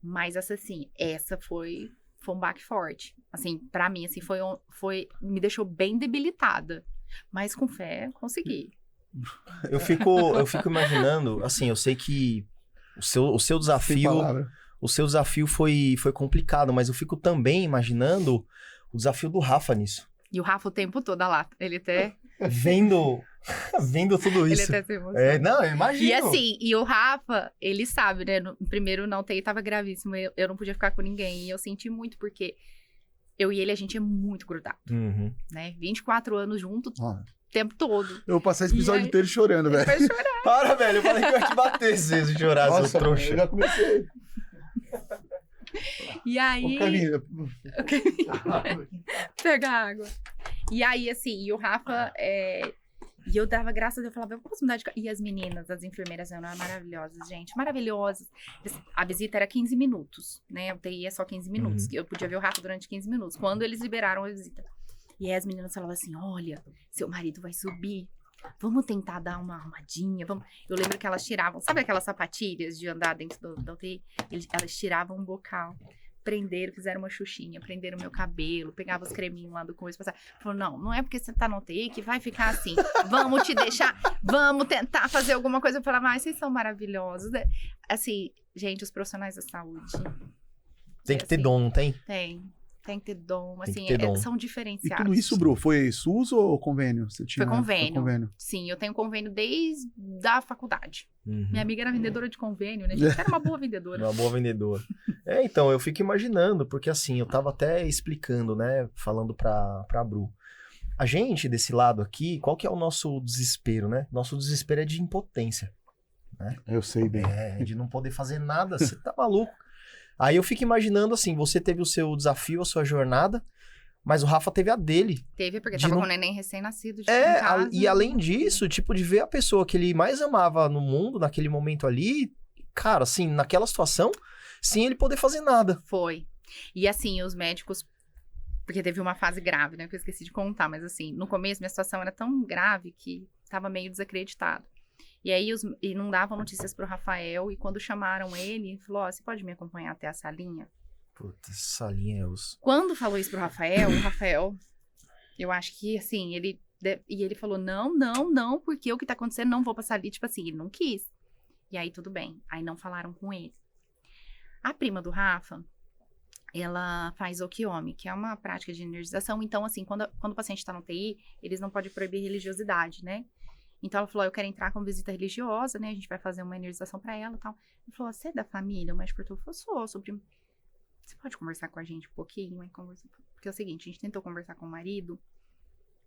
Mas, assim, essa foi um baque forte. Assim, pra mim, assim, me deixou bem debilitada. Mas com fé, consegui. Eu fico imaginando, assim, eu sei que o seu desafio foi complicado, mas eu fico também imaginando o desafio do Rafa nisso. E o Rafa o tempo todo, olha lá, ele até... Vendo tudo isso. Ele até se emociona. Não, eu imagino. E assim, e o Rafa, ele sabe, né? No primeiro não UTI tava gravíssimo, eu não podia ficar com ninguém. E eu senti muito, porque eu e ele, a gente é muito grudado, né? 24 anos junto, o tempo todo. Eu vou passar esse episódio inteiro chorando, velho. Vai chorar. Para, velho, eu falei que eu ia te bater se chorar, Nossa, seu trouxa. eu já comecei. E aí... Ô, Caminha. Pega água. E aí, assim, e o Rafa... E eu dava graças a Deus, eu falava, eu posso mudar de... E as meninas, as enfermeiras, eram maravilhosas, gente, maravilhosas. A visita era 15 minutos, né? A UTI é só 15 minutos. Eu podia ver o Rafa durante 15 minutos, quando eles liberaram a visita. E aí as meninas falavam assim, olha, seu marido vai subir, vamos tentar dar uma arrumadinha, vamos... Eu lembro que elas tiravam, sabe aquelas sapatilhas de andar dentro da UTI? Elas tiravam um bocal, prenderam, fizeram uma xuxinha, prenderam meu cabelo, pegavam os creminhos lá do coisa, passaram. Falou, não é porque você tá no UTI que vai ficar assim, vamos te deixar, vamos tentar fazer alguma coisa. Eu falava, mas vocês são maravilhosos. Assim, gente, os profissionais da saúde... Tem que ter dom, não tem? Tem que ter dom, Tem assim, que ter dom. são E diferenciados. tudo isso, Bru, foi SUS ou convênio? Você tinha, Foi convênio. Foi convênio. Sim, eu tenho convênio desde a faculdade. Minha amiga era vendedora de convênio, né? A gente era uma boa vendedora. Uma boa vendedora. Então, eu fico imaginando, porque assim, eu tava até explicando, né, falando pra Bru. A gente, desse lado aqui, qual que é o nosso desespero, né? Nosso desespero é de impotência, né? Eu sei bem. De não poder fazer nada, você tá maluco. Aí eu fico imaginando assim, você teve o seu desafio, a sua jornada, mas o Rafa teve a dele. Teve, porque De tava não- com o neném recém-nascido em casa. E além disso, tipo, de ver a pessoa que ele mais amava no mundo, naquele momento ali, cara, assim, naquela situação, sem ele poder fazer nada. Foi. E assim, os médicos... Porque teve uma fase grave, né? Que eu esqueci de contar. Mas assim, no começo, minha situação era tão grave que tava meio desacreditado. E aí, e não davam notícias pro Rafael. E quando chamaram ele falou, ó, você pode me acompanhar até a salinha? Puta, essa linha é os... Quando falou isso pro Rafael, o Rafael, eu acho que, assim, e ele falou, não, porque o que tá acontecendo, não vou passar ali, tipo assim, ele não quis. E aí, tudo bem. Aí, não falaram com ele. A prima do Rafa, ela faz Okiomi, que é uma prática de energização. Então, assim, quando o paciente tá no UTI, eles não podem proibir religiosidade, né? Então, ela falou, eu quero entrar com visita religiosa, né? A gente vai fazer uma energização pra ela e tal. Ele falou, você é da família? O médico perguntou, sou primo. Você pode conversar com a gente um pouquinho? Aí conversa... Porque é o seguinte, a gente tentou conversar com o marido,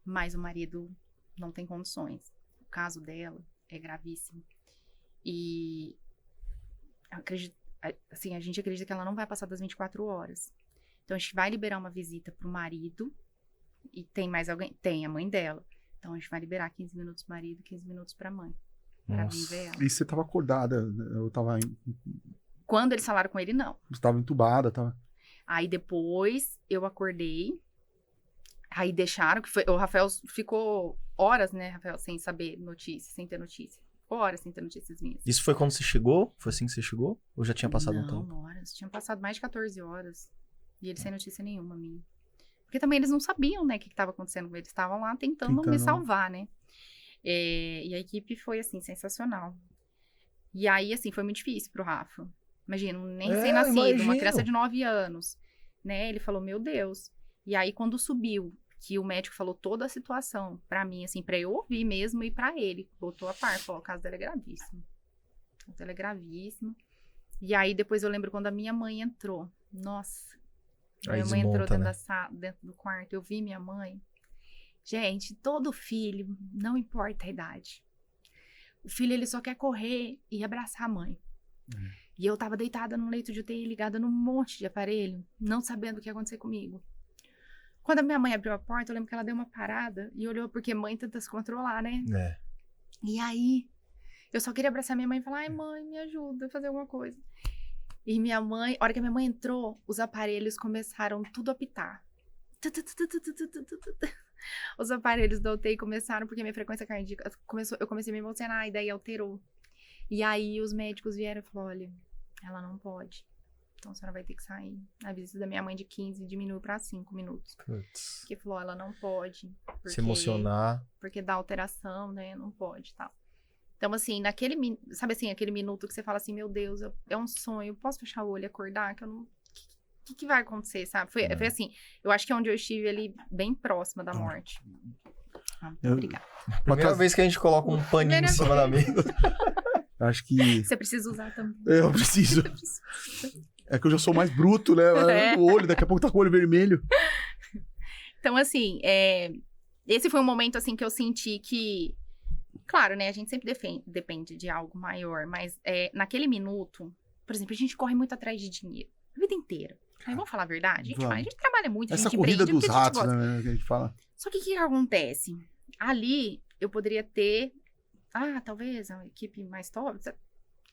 mas o marido não tem condições. O caso dela é gravíssimo. E assim, a gente acredita que ela não vai passar das 24 horas. Então, a gente vai liberar uma visita pro marido. E tem mais alguém? Tem, a mãe dela. Então, a gente vai liberar 15 minutos pro marido, 15 minutos pra mãe. Pra vir ver ela. E você tava acordada, eu tava... Quando eles falaram com ele, não. Você tava entubada, tava... Aí depois eu acordei, aí deixaram, o Rafael ficou horas, né, Rafael, sem saber notícia, sem ter notícia. ficou horas sem ter notícias minhas. Isso foi quando você chegou? Foi assim que você chegou? Ou já tinha passado um tempo? Não, horas. Tinham passado mais de 14 horas. E ele sem notícia nenhuma minha. Porque também eles não sabiam, né, o que estava acontecendo. Eles estavam lá tentando me salvar, né? E a equipe foi, assim, sensacional. E aí, assim, foi muito difícil pro Rafa. Imagina, nem recém-nascido, uma criança de 9 anos. Né? Ele falou, meu Deus. E aí, quando subiu, que o médico falou toda a situação pra mim, assim, pra eu ouvir mesmo e pra ele. Botou a par, falou, o caso dela é gravíssimo. O caso dela é gravíssimo. E aí, depois eu lembro quando a minha mãe entrou. Nossa. Aí Minha mãe entrou desmonta, dentro do quarto, eu vi minha mãe. Gente, todo filho, não importa a idade. O filho, ele só quer correr e abraçar a mãe. E eu tava deitada no leito de UTI, ligada num monte de aparelho, não sabendo o que ia acontecer comigo. Quando a minha mãe abriu a porta, eu lembro que ela deu uma parada e olhou, porque mãe tenta se controlar, né? E aí, eu só queria abraçar minha mãe e falar, ai mãe, me ajuda a fazer alguma coisa. E minha mãe, a hora que minha mãe entrou, os aparelhos começaram tudo a apitar. Os aparelhos da UTI começaram, porque minha frequência cardíaca começou, eu comecei a me emocionar, e daí alterou. E aí os médicos vieram e falaram, olha, ela não pode. Então a senhora vai ter que sair. A visita da minha mãe de 15 diminuiu para 5 minutos. Putz. Porque falou, ela não pode. Porque, Se emocionar. Porque dá alteração, né? Não pode, tal. Então, assim, sabe assim, aquele minuto que você fala assim, meu Deus, é um sonho, posso fechar o olho e acordar? Que eu não... O que vai acontecer, sabe? Foi assim, eu acho que é onde eu estive ali, bem próxima da morte. Obrigada. Primeira vez que a gente coloca um paninho em cima da mesa. Acho que... Você precisa usar também. Eu preciso. É que eu já sou mais bruto, né? O olho, daqui a pouco tá com o olho vermelho. Então, assim, esse foi um momento, assim, que eu senti que... Claro, né? A gente sempre depende de algo maior, mas naquele minuto, por exemplo, a gente corre muito atrás de dinheiro. A vida inteira. Aí, vamos falar a verdade? A gente trabalha muito, essa a gente corrida empreende, dos ratos, né? Que a gente fala. Só que o que acontece? Ali, eu poderia ter... talvez uma equipe mais top.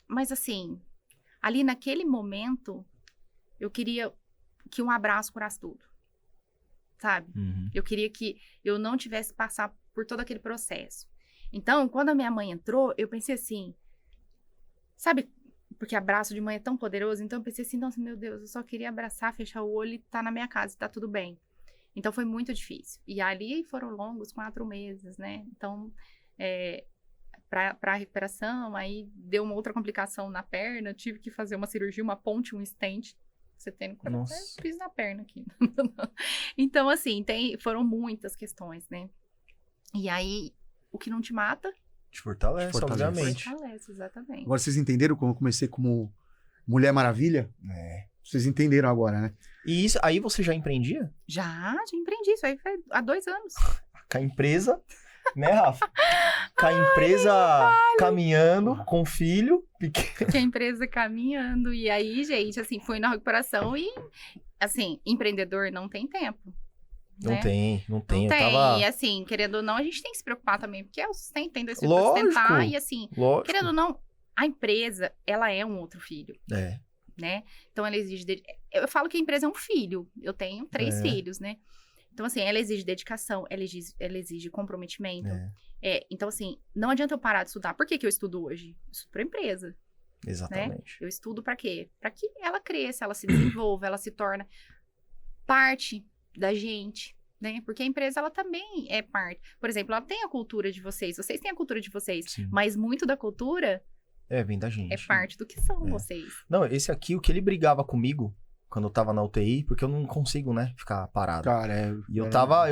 Mas, assim, ali naquele momento, eu queria que um abraço curasse tudo. Sabe? Eu queria que eu não tivesse que passar por todo aquele processo. Então, quando a minha mãe entrou, eu pensei assim, sabe, porque abraço de mãe é tão poderoso, então eu pensei assim, nossa, meu Deus, eu só queria abraçar, fechar o olho e tá na minha casa, tá tudo bem. Então, foi muito difícil. E ali foram longos 4 meses, né? Então, pra recuperação, aí deu uma outra complicação na perna, tive que fazer uma cirurgia, uma ponte, um stent. Você tem no coração, eu fiz na perna aqui. Então, assim, foram muitas questões, né? E aí... O que não te mata... Te fortalece, obviamente. Fortalece, exatamente. Agora, vocês entenderam como eu comecei como Mulher Maravilha? Vocês entenderam agora, né? E isso, aí você já empreendia? Já empreendi. Isso aí foi há 2 anos. Com a empresa, né, Rafa? Com a empresa caminhando, com o filho pequeno. Com a empresa caminhando. E aí, gente, assim, fui na recuperação e, assim, empreendedor não tem tempo. Não tem. Não tem. E assim, querendo ou não, a gente tem que se preocupar também, porque é o sustento, tem 2 filhos pra sustentar. E assim, querendo ou não, a empresa, ela é um outro filho. Né? Então, ela exige... Eu falo que a empresa é um filho. Eu tenho 3 filhos, né? Então, assim, ela exige dedicação, ela exige comprometimento. Então, assim, não adianta eu parar de estudar. Por que eu estudo hoje? Eu estudo pra empresa. Exatamente. Né? Eu estudo pra quê? Pra que ela cresça, ela se desenvolva, ela se torna parte da gente, né? Porque a empresa, ela também é parte. Por exemplo, ela tem a cultura de vocês têm a cultura de vocês, Sim. mas muito da cultura vem da gente. é parte do que são vocês. Não, esse aqui, o que ele brigava comigo quando eu tava na UTI, porque eu não consigo, né, ficar parado. Cara, E eu tava,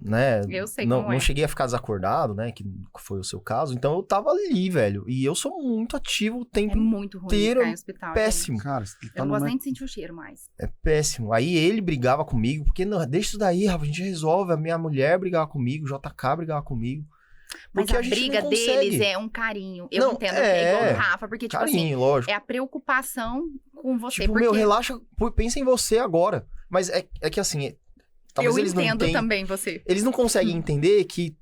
né, Eu sei não, como é. não cheguei a ficar desacordado, né, que foi o seu caso, então eu tava ali, velho, e eu sou muito ativo o tempo É muito ruim inteiro, ficar em hospital. péssimo. cara, Eu não gosto nem de sentir o cheiro mais. É péssimo. Aí ele brigava comigo, porque não, deixa isso daí, Rafa, a gente resolve. A minha mulher brigava comigo, o JK brigava comigo. Mas Porque a gente briga não consegue. deles é um carinho. Eu Não, entendo, é igual o Rafa, porque, tipo Carinho, assim, lógico. é a preocupação com você. Tipo, porque relaxa, pensa em você agora. Mas é que assim, talvez eu eles não entendo entendam. também você. Eles não conseguem entender que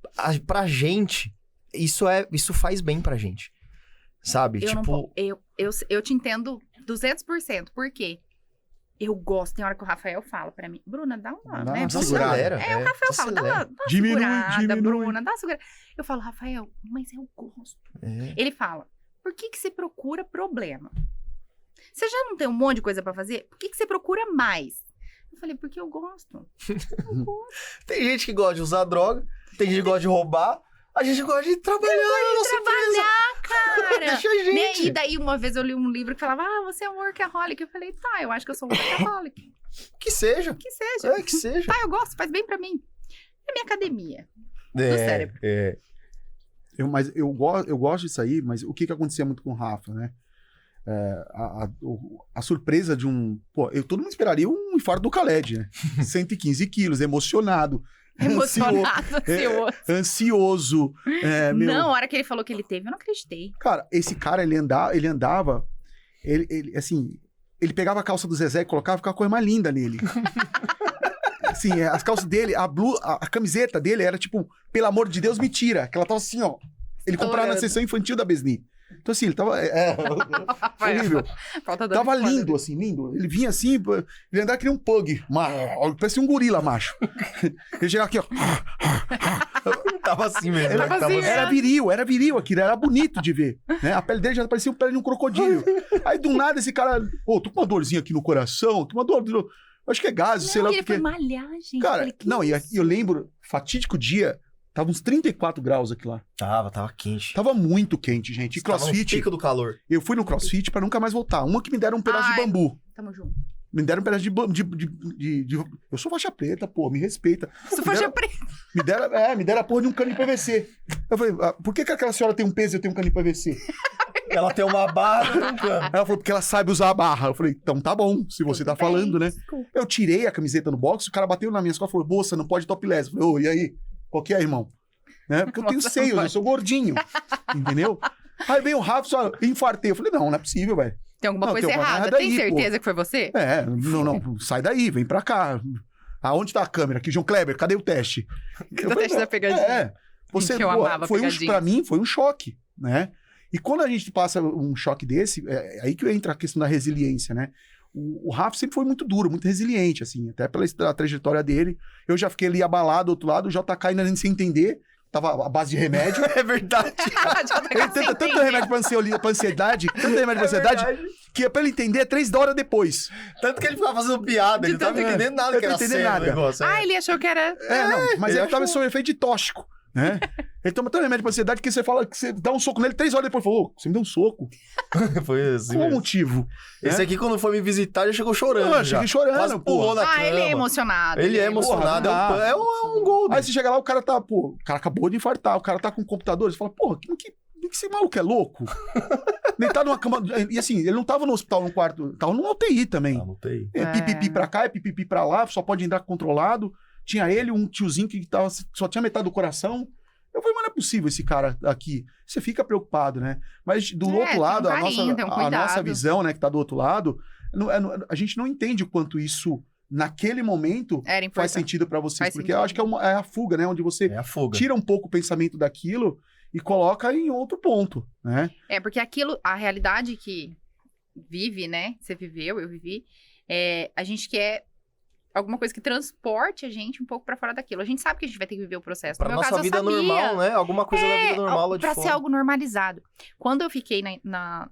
pra gente, isso faz bem pra gente. Sabe? Eu, tipo, eu te entendo 200%. Por quê? Eu gosto, tem hora que o Rafael fala pra mim, Bruna, dá uma, Dá né? uma Vamos segurada. Acelera, o Rafael fala, dá uma Diminui, segurada, diminui. Bruna, dá uma segurada. Eu falo, Rafael, mas eu gosto. É. Ele fala, por que você procura problema? Você já não tem um monte de coisa pra fazer? Por que você procura mais? Eu falei, porque eu gosto. Eu gosto. Tem gente que gosta de usar droga, tem gente que gosta de roubar, a gente gosta de trabalhar na nossa empresa. Cara! Deixa a gente. Né? E daí, uma vez eu li um livro que falava, você é um workaholic. Eu falei, tá, eu acho que eu sou um workaholic. Que seja. Que seja. É, que seja. Tá, eu gosto, faz bem pra mim. É minha academia. cérebro. Mas eu gosto disso aí, mas o que acontecia muito com o Rafa, né? A surpresa de um... Pô, todo mundo esperaria um infarto do Khaled, né? 115 quilos, emocionado. Emocionado, Ansioso. Não, a hora que ele falou que ele teve, eu não acreditei. Cara, esse cara, ele andava... Ele pegava a calça do Zezé e colocava, ficava a coisa mais linda nele. Assim, as calças dele, a camiseta dele era tipo, pelo amor de Deus, me tira. Que ela tava assim, ó. Ele comprava na sessão infantil da Besni. Então, assim, ele tava... horrível. Tava lindo, assim, lindo. Ele vinha assim, ele andava que nem um pug. Parecia um gorila, macho. Ele chegava aqui, ó. Tava assim mesmo. Era viril aquilo, era bonito de ver. Né? A pele dele já parecia a pele de um crocodilo. Aí, do nada, esse cara... tô com uma dorzinha aqui no coração, tô com uma dor... Acho que é gás, sei lá o que foi malhar, gente. Cara, e eu lembro, fatídico dia, tava uns 34 graus aqui lá. Tava quente. Tava muito quente, gente. E CrossFit... Tava no pico do calor. Eu fui no CrossFit pra nunca mais voltar. Uma que me deram um pedaço de bambu. Tamo junto. Me deram um pedaço de... Eu sou faixa preta, pô, me respeita. Sou faixa preta. Me deram a porra de um cano de PVC. Eu falei, por que aquela senhora tem um peso e eu tenho um cano de PVC? Ela tem uma barra e um cano. Ela falou, porque ela sabe usar a barra. Eu falei, então tá bom, se você tá falando, né? Desculpa. Eu tirei a camiseta no box, o cara bateu na minha costas e falou, moça, não pode topless. Eu falei, e aí? Qual que é, irmão? Né? Porque eu tenho seios, eu sou gordinho. Entendeu? Aí vem o Rafa, só infartei. Eu falei, não é possível, velho. Tem alguma coisa errada. Daí, tem certeza que foi você? Não, sai daí, vem pra cá. Aonde tá a câmera? Aqui, João Kleber, cadê o teste? Cadê o teste da pegadinha? Você, amava pra mim, foi um choque, né? E quando a gente passa um choque desse, é aí que entra a questão da resiliência, né? O Rafa sempre foi muito duro, muito resiliente, assim, até pela trajetória dele. Eu já fiquei ali abalado do outro lado, o JK ainda sem entender, tava à base de remédio. É verdade. Ele tanto remédio pra ansiedade, que é pra ele entender 3 horas depois. Tanto que ele ficava fazendo piada, ele não tava entendendo nada que era sério o negócio. Ele achou que era... Não, mas ele tava sob efeito de tóxico, né? Ele toma tanto remédio pra ansiedade que você fala que você dá um soco nele, 3 horas depois falou, você me deu um soco. Foi assim. Qual o motivo? Esse aqui, quando foi me visitar, ele chegou chorando. Eu cheguei chorando, quase pulou na cama. Ele é emocionado. Ele é emocionado. Porra, é um gol. Aí você chega lá, o cara tá, o cara acabou de infartar, o cara tá com um computador, você fala, porra, que esse maluco é louco? Deitado numa cama. E assim, ele não tava no hospital, no quarto, tava numa UTI também. Não tem. Pipipi pra cá, pipipi pra lá, só pode entrar controlado. Tinha ele, um tiozinho que só tinha metade do coração. Eu falei, mas não é possível esse cara aqui. Você fica preocupado, né? Mas do outro lado, a nossa visão, né, que tá do outro lado, a gente não entende o quanto isso, naquele momento, faz sentido pra vocês. Porque eu acho que é a fuga, né? Onde você tira um pouco o pensamento daquilo e coloca em outro ponto, né? Porque aquilo, a realidade que vive, né? Você viveu, eu vivi, a gente quer alguma coisa que transporte a gente um pouco pra fora daquilo. A gente sabe que a gente vai ter que viver o processo. Pra nossa vida normal, né? Alguma coisa da vida normal lá de fora. Pra ser algo normalizado. Quando eu fiquei na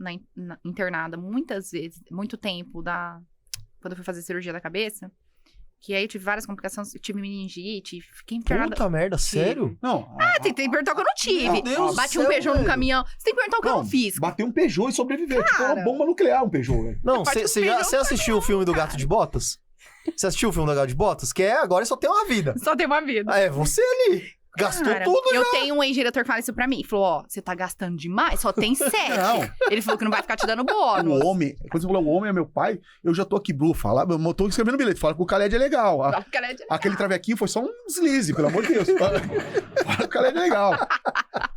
internada muitas vezes, muito tempo, quando eu fui fazer cirurgia da cabeça, que aí eu tive várias complicações, eu tive meningite, fiquei internada. Puta merda, sério? Não. Tem que perguntar o que eu não tive. Meu Deus Bati do um céu, Peugeot no velho. caminhão. Você tem que perguntar o que eu não fiz. Bateu um Peugeot e sobreviveu. Tipo, uma bomba nuclear, um Peugeot, velho. Não, você assistiu o filme do Gato de Botas? Você assistiu o filme do Gato de Botas? Que agora só tem uma vida. Só tem uma vida. Você ali. Gastou tudo eu já. tenho um ex-diretor que fala isso pra mim. Falou, você tá gastando demais, só tem 7. Não. Ele falou que não vai ficar te dando bônus. O homem, quando você falou o homem é meu pai, eu já tô aqui, Blue, eu tô escrevendo bilhete, fala que o Khaled é legal. Aquele travequinho foi só um deslize, pelo amor de Deus. Fala que o Khaled é legal.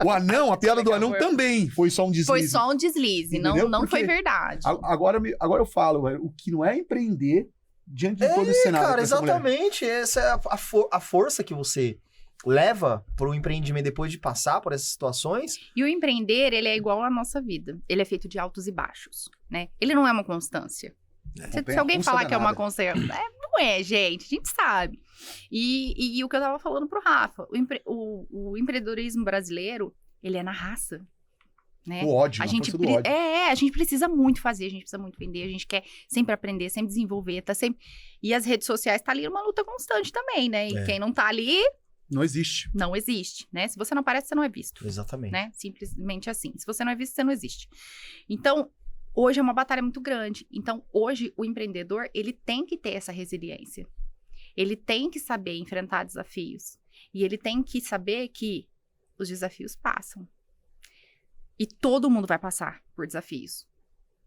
O anão, a piada do anão também foi só um deslize. Foi só um deslize, não foi verdade. Agora eu falo, o que não é empreender diante de todo esse cenário. Cara, exatamente. Essa é a força que você leva pro empreendimento depois de passar por essas situações. E o empreender, ele é igual à nossa vida. Ele é feito de altos e baixos, né? Ele não é uma constância. Se alguém falar que é uma conserva, não é, gente, a gente sabe. E o que eu tava falando pro Rafa, o empreendedorismo brasileiro, ele é na raça. Né? O ódio, a gente do ódio. a gente precisa muito fazer, a gente precisa muito vender, a gente quer sempre aprender, sempre desenvolver, tá sempre... E as redes sociais tá ali numa luta constante também, né? E quem não tá ali... Não existe. Não existe, né? Se você não aparece, você não é visto. Exatamente. Né? Simplesmente assim. Se você não é visto, você não existe. Então, hoje é uma batalha muito grande. Então, hoje, o empreendedor, ele tem que ter essa resiliência. Ele tem que saber enfrentar desafios. E ele tem que saber que os desafios passam. E todo mundo vai passar por desafios.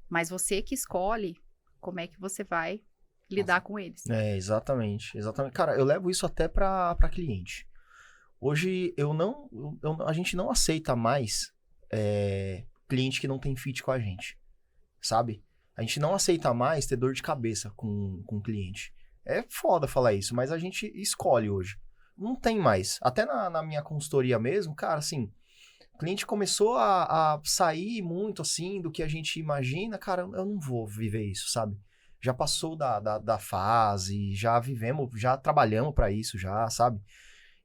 Mas você que escolhe como é que você vai lidar com eles. Exatamente. Cara, eu levo isso até pra cliente. Hoje, a gente não aceita mais cliente que não tem fit com a gente, sabe? A gente não aceita mais ter dor de cabeça com cliente. É foda falar isso, mas a gente escolhe hoje. Não tem mais. Até na minha consultoria mesmo, cara, assim... O cliente começou a sair muito, assim, do que a gente imagina. Cara, eu não vou viver isso, sabe? Já passou da fase, já vivemos, já trabalhamos pra isso, já, sabe?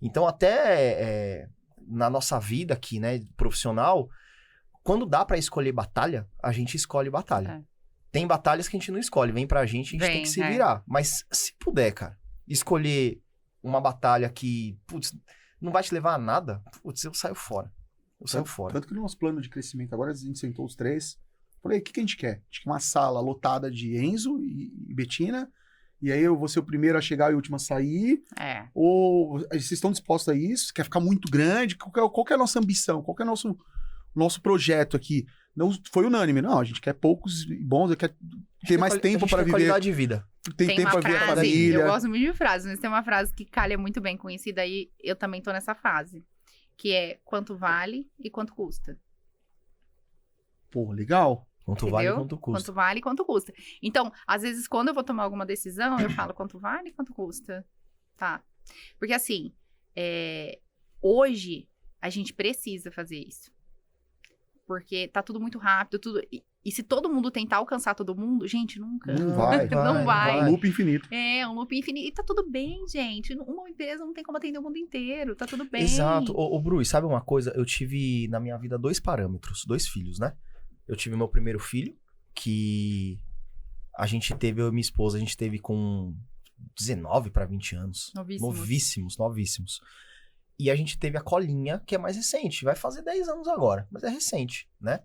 Então, até na nossa vida aqui, né, profissional, quando dá pra escolher batalha, a gente escolhe batalha. Tem batalhas que a gente não escolhe, vem pra gente, a gente tem que se virar. Mas se puder, cara, escolher uma batalha que, putz, não vai te levar a nada, putz, eu saio fora. Tanto que no nosso plano de crescimento agora, a gente sentou os três. Falei, o que a gente quer? A gente quer uma sala lotada de Enzo e Betina. E aí eu vou ser o primeiro a chegar e o último a sair. Ou vocês estão dispostos a isso? Quer ficar muito grande? Qual que é a nossa ambição? Qual que é o nosso projeto aqui? Não foi unânime. Não, a gente quer poucos bons, quer ter mais tempo para viver. Qualidade de vida. Tem tempo para ver a família. Eu gosto muito de frases, mas tem uma frase que calha muito bem com isso. E daí eu também tô nessa fase. Que é quanto vale e quanto custa. Pô, legal. Quanto vale e quanto custa. Quanto vale e quanto custa. Então, às vezes, quando eu vou tomar alguma decisão, eu falo quanto vale e quanto custa. Tá? Porque, assim, hoje, a gente precisa fazer isso. Porque tá tudo muito rápido, tudo... E se todo mundo tentar alcançar todo mundo, gente, nunca. Não vai. Não vai. Um loop infinito. Um loop infinito. E tá tudo bem, gente. Uma empresa não tem como atender o mundo inteiro. Tá tudo bem. Exato. Ô Bru, sabe uma coisa? Eu tive, na minha vida, 2 parâmetros. 2 filhos, né? Eu tive meu primeiro filho, que a gente teve, eu e minha esposa, a gente teve com 19 para 20 anos. Novíssimos. E a gente teve a Colinha, que é mais recente. Vai fazer 10 anos agora, mas é recente, né?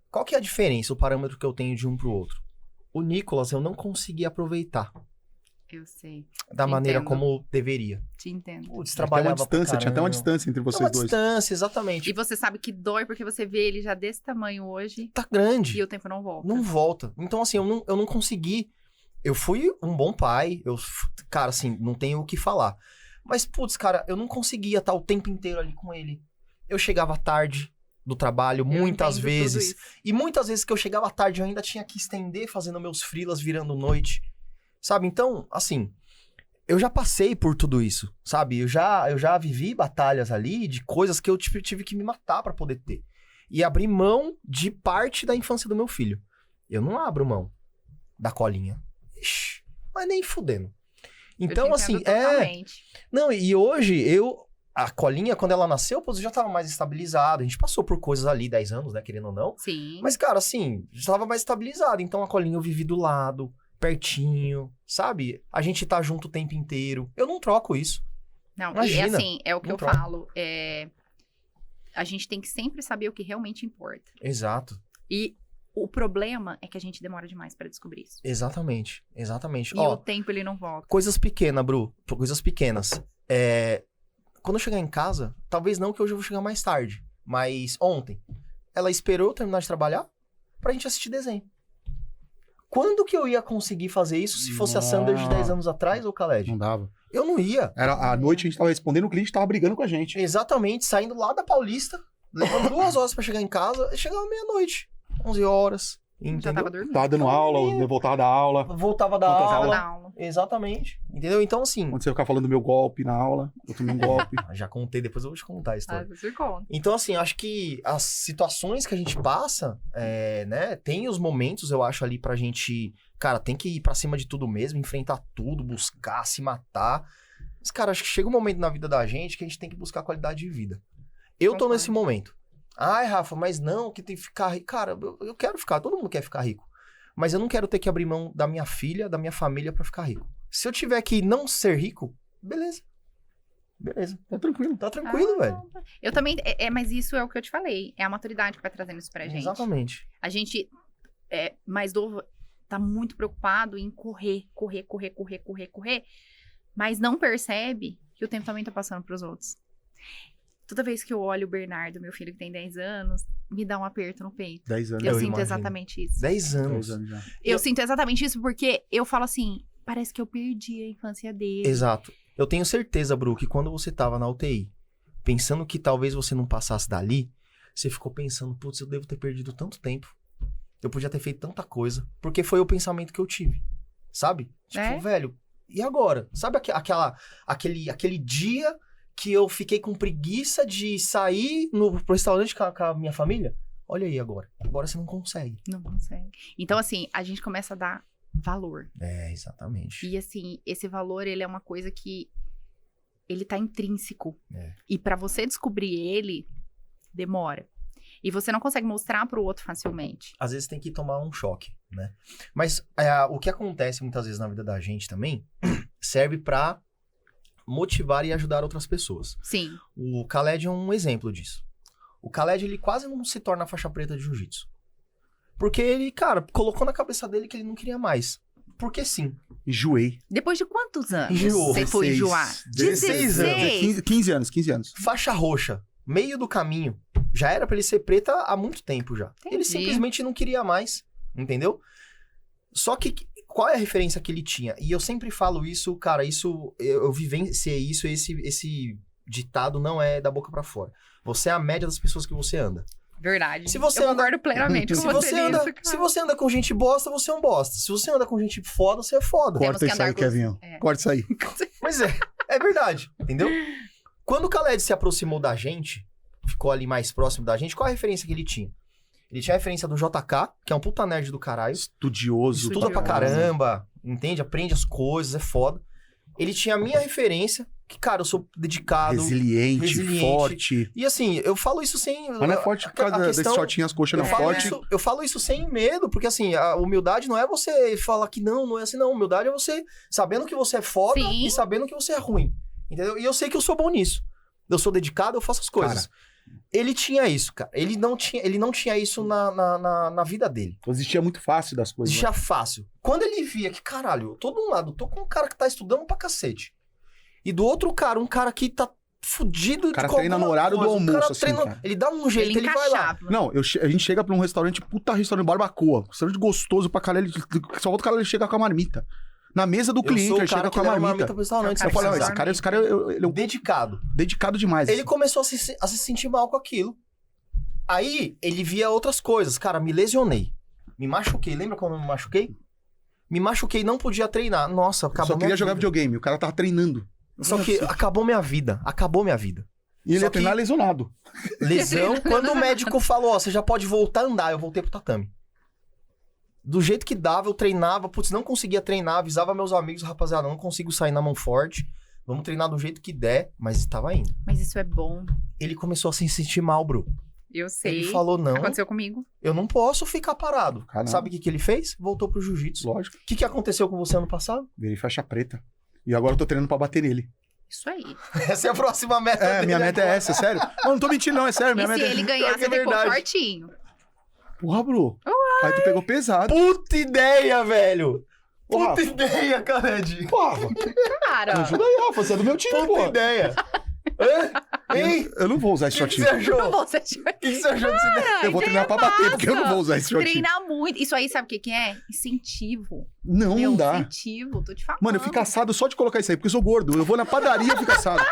Qual que é a diferença, o parâmetro que eu tenho de um pro outro? O Nicolas eu não consegui aproveitar. Eu sei. Da maneira como deveria. Te entendo. Putz, trabalhava tinha até uma distância entre vocês dois. Uma distância, exatamente. E você sabe que dói porque você vê ele já desse tamanho hoje. Tá grande. E o tempo não volta. Não volta. Então, assim, eu não consegui. Eu fui um bom pai. Cara, assim, não tenho o que falar. Mas, putz, cara, eu não conseguia estar o tempo inteiro ali com ele. Eu chegava tarde do trabalho, muitas vezes. E muitas vezes que eu chegava tarde, eu ainda tinha que estender fazendo meus freelas virando noite. Sabe? Então, assim, eu já passei por tudo isso, sabe? Eu já vivi batalhas ali de coisas que eu tive que me matar pra poder ter. E abrir mão de parte da infância do meu filho. Eu não abro mão da Colinha. Ixi, mas nem fudendo. Então, assim, totalmente. Não, e hoje a Colinha, quando ela nasceu, pô, já tava mais estabilizado. A gente passou por coisas ali, 10 anos, né, querendo ou não. Sim. Mas, cara, assim, já tava mais estabilizado. Então, a Colinha eu vivi do lado, pertinho, sabe? A gente tá junto o tempo inteiro. Eu não troco isso. Não, imagina, e assim, é o que eu troco. falo. A gente tem que sempre saber o que realmente importa. Exato. E o problema é que a gente demora demais pra descobrir isso. Exatamente. E o tempo, ele não volta. Coisas pequenas, Bru. Coisas pequenas. Quando eu chegar em casa, talvez não, que hoje eu vou chegar mais tarde. Mas ontem, ela esperou eu terminar de trabalhar pra gente assistir desenho. Quando que eu ia conseguir fazer isso se fosse a Sander de 10 anos atrás ou Khaled? Não dava. Eu não ia. Era à noite, a gente tava respondendo, o cliente tava brigando com a gente. Exatamente, saindo lá da Paulista, levando 2 horas pra chegar em casa, e chegava meia-noite, 11 horas. Entendeu? Já tava dormindo. Tava dando aula, eu voltava da aula. Voltava da aula. Exatamente. Entendeu? Então, assim... Quando você ficar falando do meu golpe na aula, eu tomei um golpe. Já contei, depois eu vou te contar a história. Você conta. Então, assim, acho que as situações que a gente passa, né? Tem os momentos, eu acho, ali pra gente cara, tem que ir pra cima de tudo mesmo, enfrentar tudo, buscar, se matar. Mas, cara, acho que chega um momento na vida da gente que a gente tem que buscar qualidade de vida. Eu tô Concordo. nesse momento. Ai, Rafa, mas não, que tem que ficar rico. Cara, eu quero ficar, todo mundo quer ficar rico. Mas eu não quero ter que abrir mão da minha filha, da minha família pra ficar rico. Se eu tiver que não ser rico, beleza. Beleza. Tá tranquilo. Tá tranquilo, velho. Eu também. Mas isso é o que eu te falei. É a maturidade que vai trazendo isso pra gente. Exatamente. A gente, mais novo, tá muito preocupado em correr. Mas não percebe que o tempo também tá passando pros outros. Toda vez que eu olho o Bernardo, meu filho que tem 10 anos, me dá um aperto no peito. 10 anos. Eu Eu sinto imagino. exatamente isso. 10 anos. 10 anos já. Eu sinto exatamente isso porque eu falo assim, parece que eu perdi a infância dele. Exato. Eu tenho certeza, Bru, que quando você tava na UTI, pensando que talvez você não passasse dali, você ficou pensando, putz, eu devo ter perdido tanto tempo. Eu podia ter feito tanta coisa. Porque foi o pensamento que eu tive. Sabe? Tipo, É? velho, e agora? Sabe aquele dia que eu fiquei com preguiça de sair pro restaurante com a minha família? Olha aí agora. Agora você não consegue. Não consegue. Então, assim, a gente começa a dar valor. É, exatamente. E, assim, esse valor, ele é uma coisa que ele tá intrínseco. É. E pra você descobrir ele, demora. E você não consegue mostrar pro outro facilmente. Às vezes tem que tomar um choque, né? Mas o que acontece muitas vezes na vida da gente também serve pra motivar e ajudar outras pessoas. Sim. O Khaled é um exemplo disso. O Khaled, ele quase não se torna faixa preta de jiu-jitsu. Porque ele, cara, colocou na cabeça dele que ele não queria mais. Porque sim. Enjoei. Depois de quantos anos Enjoou. você foi 16. enjoar? 16 anos. 15 anos, 15 anos. Faixa roxa, meio do caminho. Já era pra ele ser preta há muito tempo já. Entendi. Ele simplesmente não queria mais, entendeu? Só que qual é a referência que ele tinha? E eu sempre falo isso, cara, eu vivenciei isso, esse ditado não é da boca pra fora. Você é a média das pessoas que você anda. Verdade. Se você eu anda- concordo plenamente com Se você você, anda, nisso, cara. se você anda com gente bosta, você é um bosta. Se você anda com gente foda, você é foda. Temos Corta que isso aí, andar com- Kevinho. É. Corta isso aí. Mas é verdade, entendeu? Quando o Khaled se aproximou da gente, ficou ali mais próximo da gente, qual a referência que ele tinha? Ele tinha a referência do JK, que é um puta nerd do caralho. Estudioso. Estuda pra caramba, entende? Aprende as coisas, é foda. Ele tinha a minha referência, que, cara, eu sou dedicado. Resiliente, forte. E assim, eu falo isso sem... Mas não é forte por causa desse shortinho as coxas, não. Forte. Eu falo isso sem medo, porque assim, a humildade não é você falar que não é assim, não. Humildade é você sabendo que você é foda Sim. e sabendo que você é ruim. Entendeu? E eu sei que eu sou bom nisso. Eu sou dedicado, eu faço as coisas. Ele tinha isso, cara. Ele não tinha isso na vida dele. Desistia muito fácil das coisas. né? Já fácil. Quando ele via que, caralho, eu tô de um lado, tô com um cara que tá estudando pra cacete. E do outro cara, um cara que tá fudido O cara com treina alguma no horário do coisa. O cara almoço, assim, treina- cara. Ele dá um jeito, ele vai lá. encaixava. Não, a gente chega pra um restaurante, puta restaurante barbacoa. Restaurante gostoso pra caralho. Só outro cara ele chega com a marmita. Na mesa do Eu cliente, sou o ele cara chega que com a leva marmita. pro restaurante. Eu Eu se falo, não, precisar. esse cara ele é um Dedicado. dedicado demais. Ele começou a se sentir mal com aquilo. Aí, ele via outras coisas. Cara, me lesionei. Me machuquei. Lembra quando eu me machuquei? Me machuquei, não podia treinar. Nossa, acabou Só queria minha jogar vida. videogame. O cara tava treinando. Só que acabou minha vida. Acabou minha vida. E ele Só ia treinar que- lesionado. Lesão. Quando o médico falou, ó, você já pode voltar a andar, eu voltei pro tatame. Do jeito que dava, eu treinava. Putz, não conseguia treinar. Avisava meus amigos, rapaziada, não consigo sair na mão forte. Vamos treinar do jeito que der. Mas estava indo. Mas isso é bom. Ele começou a se sentir mal, bro. Eu sei. Ele falou, não, Aconteceu comigo. eu não posso ficar parado. Ah, não. Sabe o que ele fez? Voltou pro jiu-jitsu. O Lógico. que aconteceu com você ano passado? Virei faixa preta. E agora eu tô treinando pra bater nele. Isso aí. Essa é a próxima meta É, dele minha meta é agora. essa, sério. Não tô mentindo, não, é sério. Minha E se meta ele Pior ganhar, que é você ficou verdade. fortinho. Porra, bro. Aí tu pegou pesado. Puta ideia, velho! Ô, Puta Rafa. ideia, Khaled! Porra, Rafa. Cara, Me ajuda aí, Rafa. Você é do meu time, Puta pô. ideia! Hã? Hein? Eu não vou usar esse O que você shortinho. achou? você O que você achou dessa ideia? Eu vou treinar pra bater, porque eu não vou usar esse shortinho. treinar muito. Isso aí, sabe o que que é? Incentivo. Não, Meu, não dá. incentivo, tô te falando. Mano, eu fico assado só de colocar isso aí, porque eu sou gordo. Eu vou na padaria e fico assado.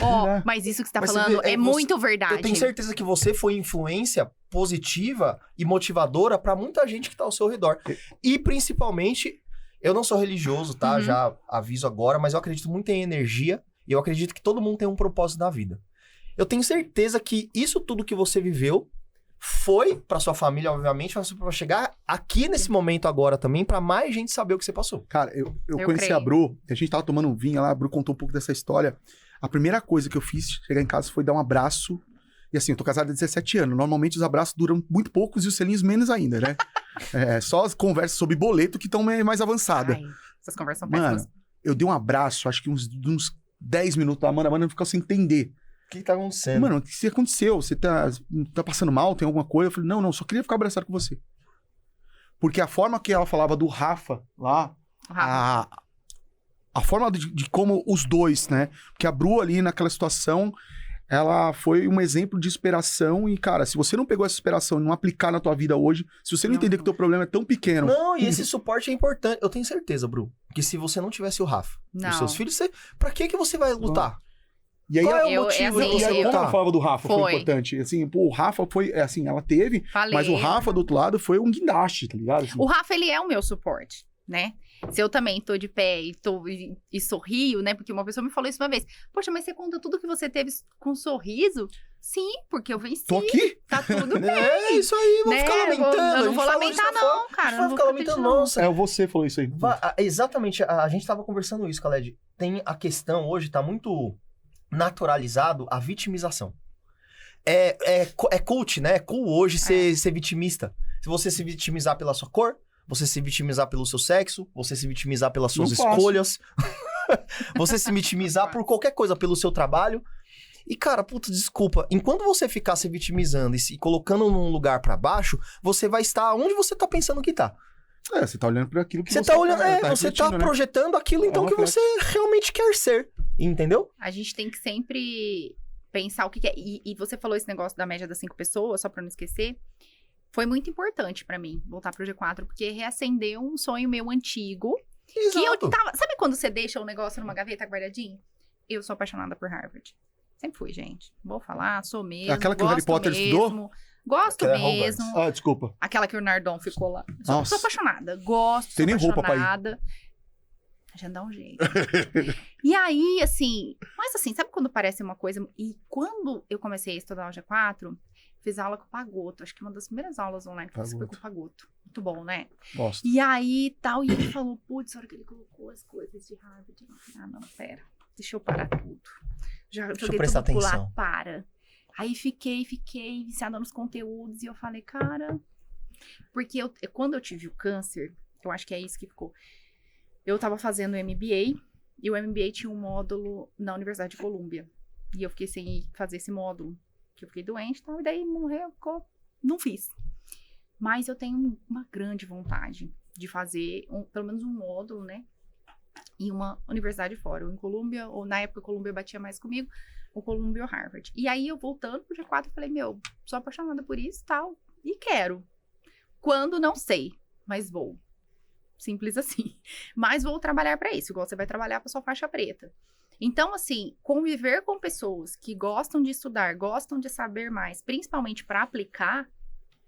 Ó, Né? mas isso que você tá Mas você falando vê, é você- muito verdade. Eu tenho certeza que você foi influência positiva e motivadora pra muita gente que tá ao seu redor. E principalmente, eu não sou religioso, tá? Uhum. Já aviso agora, mas eu acredito muito em energia e eu acredito que todo mundo tem um propósito na vida. Eu tenho certeza que isso tudo que você viveu foi pra sua família, obviamente, mas pra chegar aqui nesse momento agora também, pra mais gente saber o que você passou. Cara, eu conheci creio. a Bru, a gente tava tomando um vinho lá, a Bru contou um pouco dessa história. A primeira coisa que eu fiz, chegar em casa, foi dar um abraço. E assim, eu tô casado há 17 anos. Normalmente os abraços duram muito poucos e os selinhos menos ainda, né? Só as conversas sobre boleto que estão mais avançadas. Ai, essas conversas são Mano, péssimas. eu dei um abraço, acho que uns 10 minutos. A Amanda ficou sem entender. O que tá acontecendo? Mano, o que aconteceu? Você tá passando mal? Tem alguma coisa? Eu falei, não, só queria ficar abraçado com você. Porque a forma que ela falava do Rafa lá, O Rafa. a forma de como os dois, né? Porque a Bru ali naquela situação, ela foi um exemplo de inspiração. E, cara, se você não pegou essa inspiração e não aplicar na tua vida hoje, se você não entender que o teu problema é tão pequeno... Não, e esse suporte é importante. Eu tenho certeza, Bru, que se você não tivesse o Rafa, Não. os seus filhos, pra que você vai lutar? E aí, Qual é o Eu- motivo assim, de e você aí, como lutar? ela falava do Rafa, foi Foi. importante. Assim, pô, o Rafa foi, assim, ela teve, Falei. mas o Rafa do outro lado foi um guindaste, tá ligado? Assim, O Rafa, ele é o meu suporte, né? Se eu também tô de pé e sorrio, né? Porque uma pessoa me falou isso uma vez. Poxa, mas você conta tudo que você teve com sorriso? Sim, porque eu venci. tô aqui. Tá tudo bem, É isso aí, vamos né? ficar lamentando. Eu a não gente vou falou lamentar, isso lá fora. não, cara. A gente Eu não vai vou ficar ficar triste, lamentando, não. nossa. Você falou isso aí. Exatamente, a gente tava conversando isso, Khaled. Tem a questão hoje, tá muito naturalizado a vitimização. É coach, né? É cool hoje ser vitimista. Se você se vitimizar pela sua cor, você se vitimizar pelo seu sexo, você se vitimizar pelas suas Não faço. escolhas, você se vitimizar por qualquer coisa, pelo seu trabalho. E, cara, puta, desculpa. Enquanto você ficar se vitimizando e se colocando num lugar pra baixo, você vai estar onde você tá pensando que tá. Você tá olhando para aquilo que Você tá olhando, você tá refletindo, né? projetando aquilo então É um que você realmente quer ser. Entendeu? A gente tem que sempre pensar o que, que é. E você falou esse negócio da média das 5 pessoas, só pra não esquecer. Foi muito importante pra mim voltar pro G4, porque reacendeu um sonho meu antigo. Que eu tava. Sabe quando você deixa o negócio numa gaveta guardadinho? Eu sou apaixonada por Harvard. Sempre fui, gente. Vou falar, sou mesmo. Aquela que o Harry gosto Potter mesmo, estudou? Gosto Aquela é mesmo. Hogwarts. Desculpa. Aquela que o Nardon ficou lá. Nossa. Sou apaixonada. Gosto, Tem sou nem roupa pra ir. apaixonada. A gente dá um jeito. E aí, assim... Mas assim, sabe quando parece uma coisa... E quando eu comecei a estudar o G4, fiz aula com o Pagoto. Acho que uma das primeiras aulas online que eu fiz foi com o Pagoto. Muito bom, né? Gosto. E aí, tal, e ele falou, putz, a hora que ele colocou as coisas de Harvard, eu falei, não, pera, deixa eu parar tudo. Já Deixa eu joguei prestar tudo pro atenção. lado, para. Aí fiquei viciada nos conteúdos, e eu falei, cara... Porque quando eu tive o câncer, eu acho que é isso que ficou. Eu tava fazendo o MBA, e o MBA tinha um módulo na Universidade de Colômbia. E eu fiquei sem fazer esse módulo, que eu fiquei doente e tal, e daí morreu, não fiz. Mas eu tenho uma grande vontade de fazer pelo menos um módulo, né? Em uma universidade fora, ou em Colômbia, ou na época Colômbia batia mais comigo, ou Colômbia ou Harvard. E aí eu voltando pro G4, eu falei, sou apaixonada por isso e tal, e quero. Quando, não sei, mas vou. Simples assim. Mas vou trabalhar para isso, igual você vai trabalhar para sua faixa preta. Então, assim, conviver com pessoas que gostam de estudar, gostam de saber mais, principalmente para aplicar,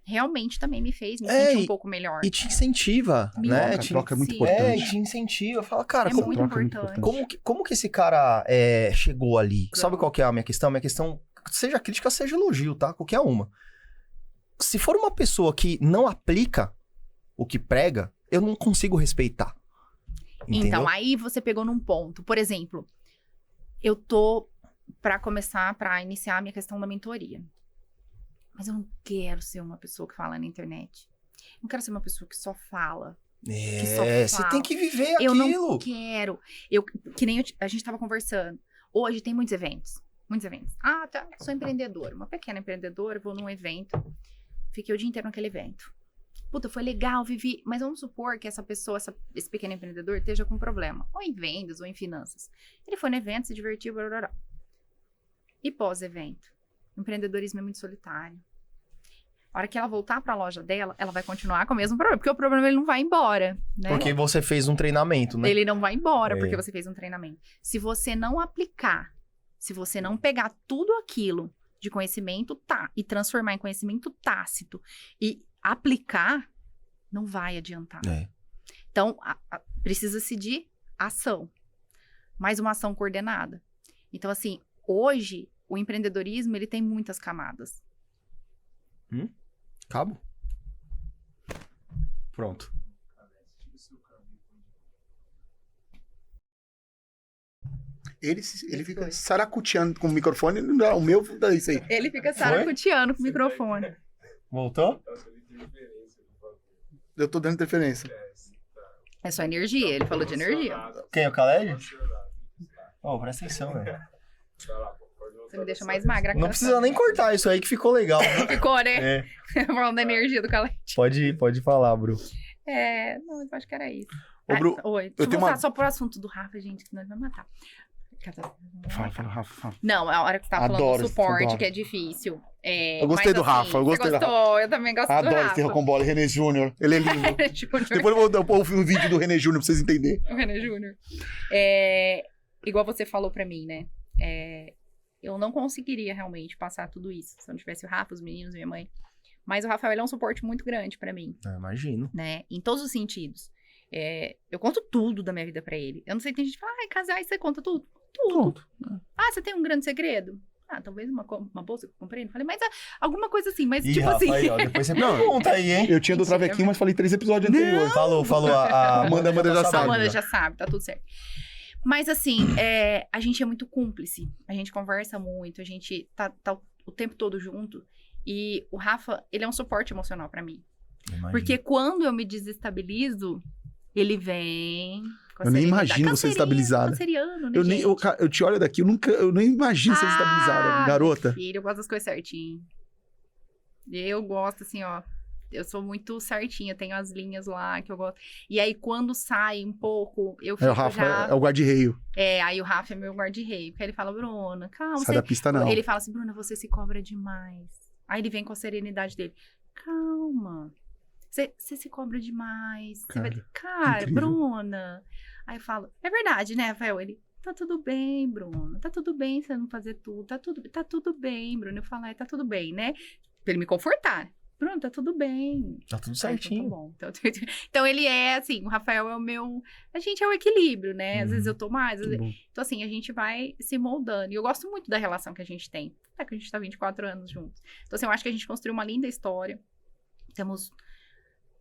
realmente também me fez me sentir um pouco melhor. E te incentiva, Me né? A troca é muito Sim. importante. E te incentiva. Fala, cara, É como, muito troca é muito importante. como que esse cara chegou ali? Então. Sabe qual que é a minha questão? Minha questão, seja crítica, seja elogio, tá? Qualquer uma. Se for uma pessoa que não aplica o que prega, eu não consigo respeitar. Entendeu? Então, aí você pegou num ponto. Por exemplo, eu tô para iniciar a minha questão da mentoria. Mas eu não quero ser uma pessoa que fala na internet. Eu não quero ser uma pessoa que só fala. que só você fala. tem que viver Eu aquilo. não quero. Que nem a gente tava conversando. Hoje tem muitos eventos. Muitos eventos. Ah, tá. Sou empreendedora. Uma pequena empreendedora. Vou num evento. Fiquei o dia inteiro naquele evento. Puta, foi legal, vivi. Mas vamos supor que essa pessoa, esse pequeno empreendedor, esteja com um problema. Ou em vendas, ou em finanças. Ele foi no evento, se divertiu, blá, blá, blá. E pós-evento? O empreendedorismo é muito solitário. A hora que ela voltar para a loja dela, ela vai continuar com o mesmo problema. Porque o problema ele não vai embora, né? Porque você fez um treinamento, né? Ele não vai embora É. porque você fez um treinamento. Se você não aplicar, se você não pegar tudo aquilo de conhecimento e transformar em conhecimento tácito e aplicar, não vai adiantar. É. Então, precisa-se de ação. Mais uma ação coordenada. Então, assim, hoje, o empreendedorismo, ele tem muitas camadas. Cabo? Pronto. Ele fica saracuteando com o microfone, não, o meu dá isso aí. Ele fica saracuteando com o microfone. Voltou? Eu tô dando interferência. É só energia, ele falou de energia. Quem é o Khaled? Ó, presta atenção, velho. Você me deixa mais magra. Não precisa nem cortar isso aí que ficou legal. Né? Ficou, né? É. Falando da energia do Khaled. Pode falar, Bru. Não, eu acho que era isso. Ô, Bru, Oi. eu Deixa eu tenho voltar uma... só pro assunto do Rafa, gente, que nós vamos matar. Fala, Rafa, fala. Não, a hora que você tava falando Adoro, do suporte, adoro. que é difícil. Eu gostei do Rafa, eu gostei você do gostou, eu também gosto do Adoro Rafa. esse Rocambole, René Júnior. Ele é lindo. Júnior. Depois eu vou ouvir um vídeo do René Júnior pra vocês entenderem. O René Júnior. Igual você falou pra mim, né? Eu não conseguiria realmente passar tudo isso se eu não tivesse o Rafa, os meninos, minha mãe. Mas o Rafael, ele é um suporte muito grande pra mim, Imagino. né? Em todos os sentidos. Eu conto tudo da minha vida pra ele. Eu não sei, tem gente que fala, casar, você conta tudo? Tudo. Você tem um grande segredo? Talvez uma bolsa que eu comprei. Não falei, mas alguma coisa assim, mas tipo Rafa, assim. aí, ó, depois você pergunta aí, hein? Eu tinha do Travequinho, mas falei 3 episódios anteriores. Falou. A Amanda já A sabe. Amanda já sabe, tá tudo certo. Mas assim, a gente é muito cúmplice. A gente conversa muito, a gente tá o tempo todo junto. E o Rafa, ele é um suporte emocional pra mim. Imagino. Porque quando eu me desestabilizo, ele vem... Eu nem imagino você estabilizada. Canceriano, né, Eu te olho daqui, eu nem imagino você estabilizada, garota. Filho, eu gosto das coisas certinho. Eu gosto, assim, ó. Eu sou muito certinha, tenho as linhas lá que eu gosto. E aí, quando sai um pouco, eu fico O Rafa já... é o guarda-reio. Aí o Rafa é meu guarda-reio. Porque ele fala, Bruna, calma. Sai da pista, não. Ele fala assim, Bruna, você se cobra demais. Aí ele vem com a serenidade dele. Calma. Você se cobra demais. Cara, incrível. Bruna. Aí eu falo, é verdade, né, Rafael? Ele, tá tudo bem, Bruna. Tá tudo bem você não fazer tudo. Tá tudo bem, Bruna. Eu falo, tá tudo bem, né? Pra ele me confortar. Bruna, tá tudo bem. Tá tudo certinho. Então, tá bom. Então ele é assim, o Rafael é o meu... A gente é o equilíbrio, né? Às vezes eu tô mais, às vezes... Então assim, a gente vai se moldando. E eu gosto muito da relação que a gente tem. Até que a gente tá 24 anos juntos. Então assim, eu acho que a gente construiu uma linda história. Temos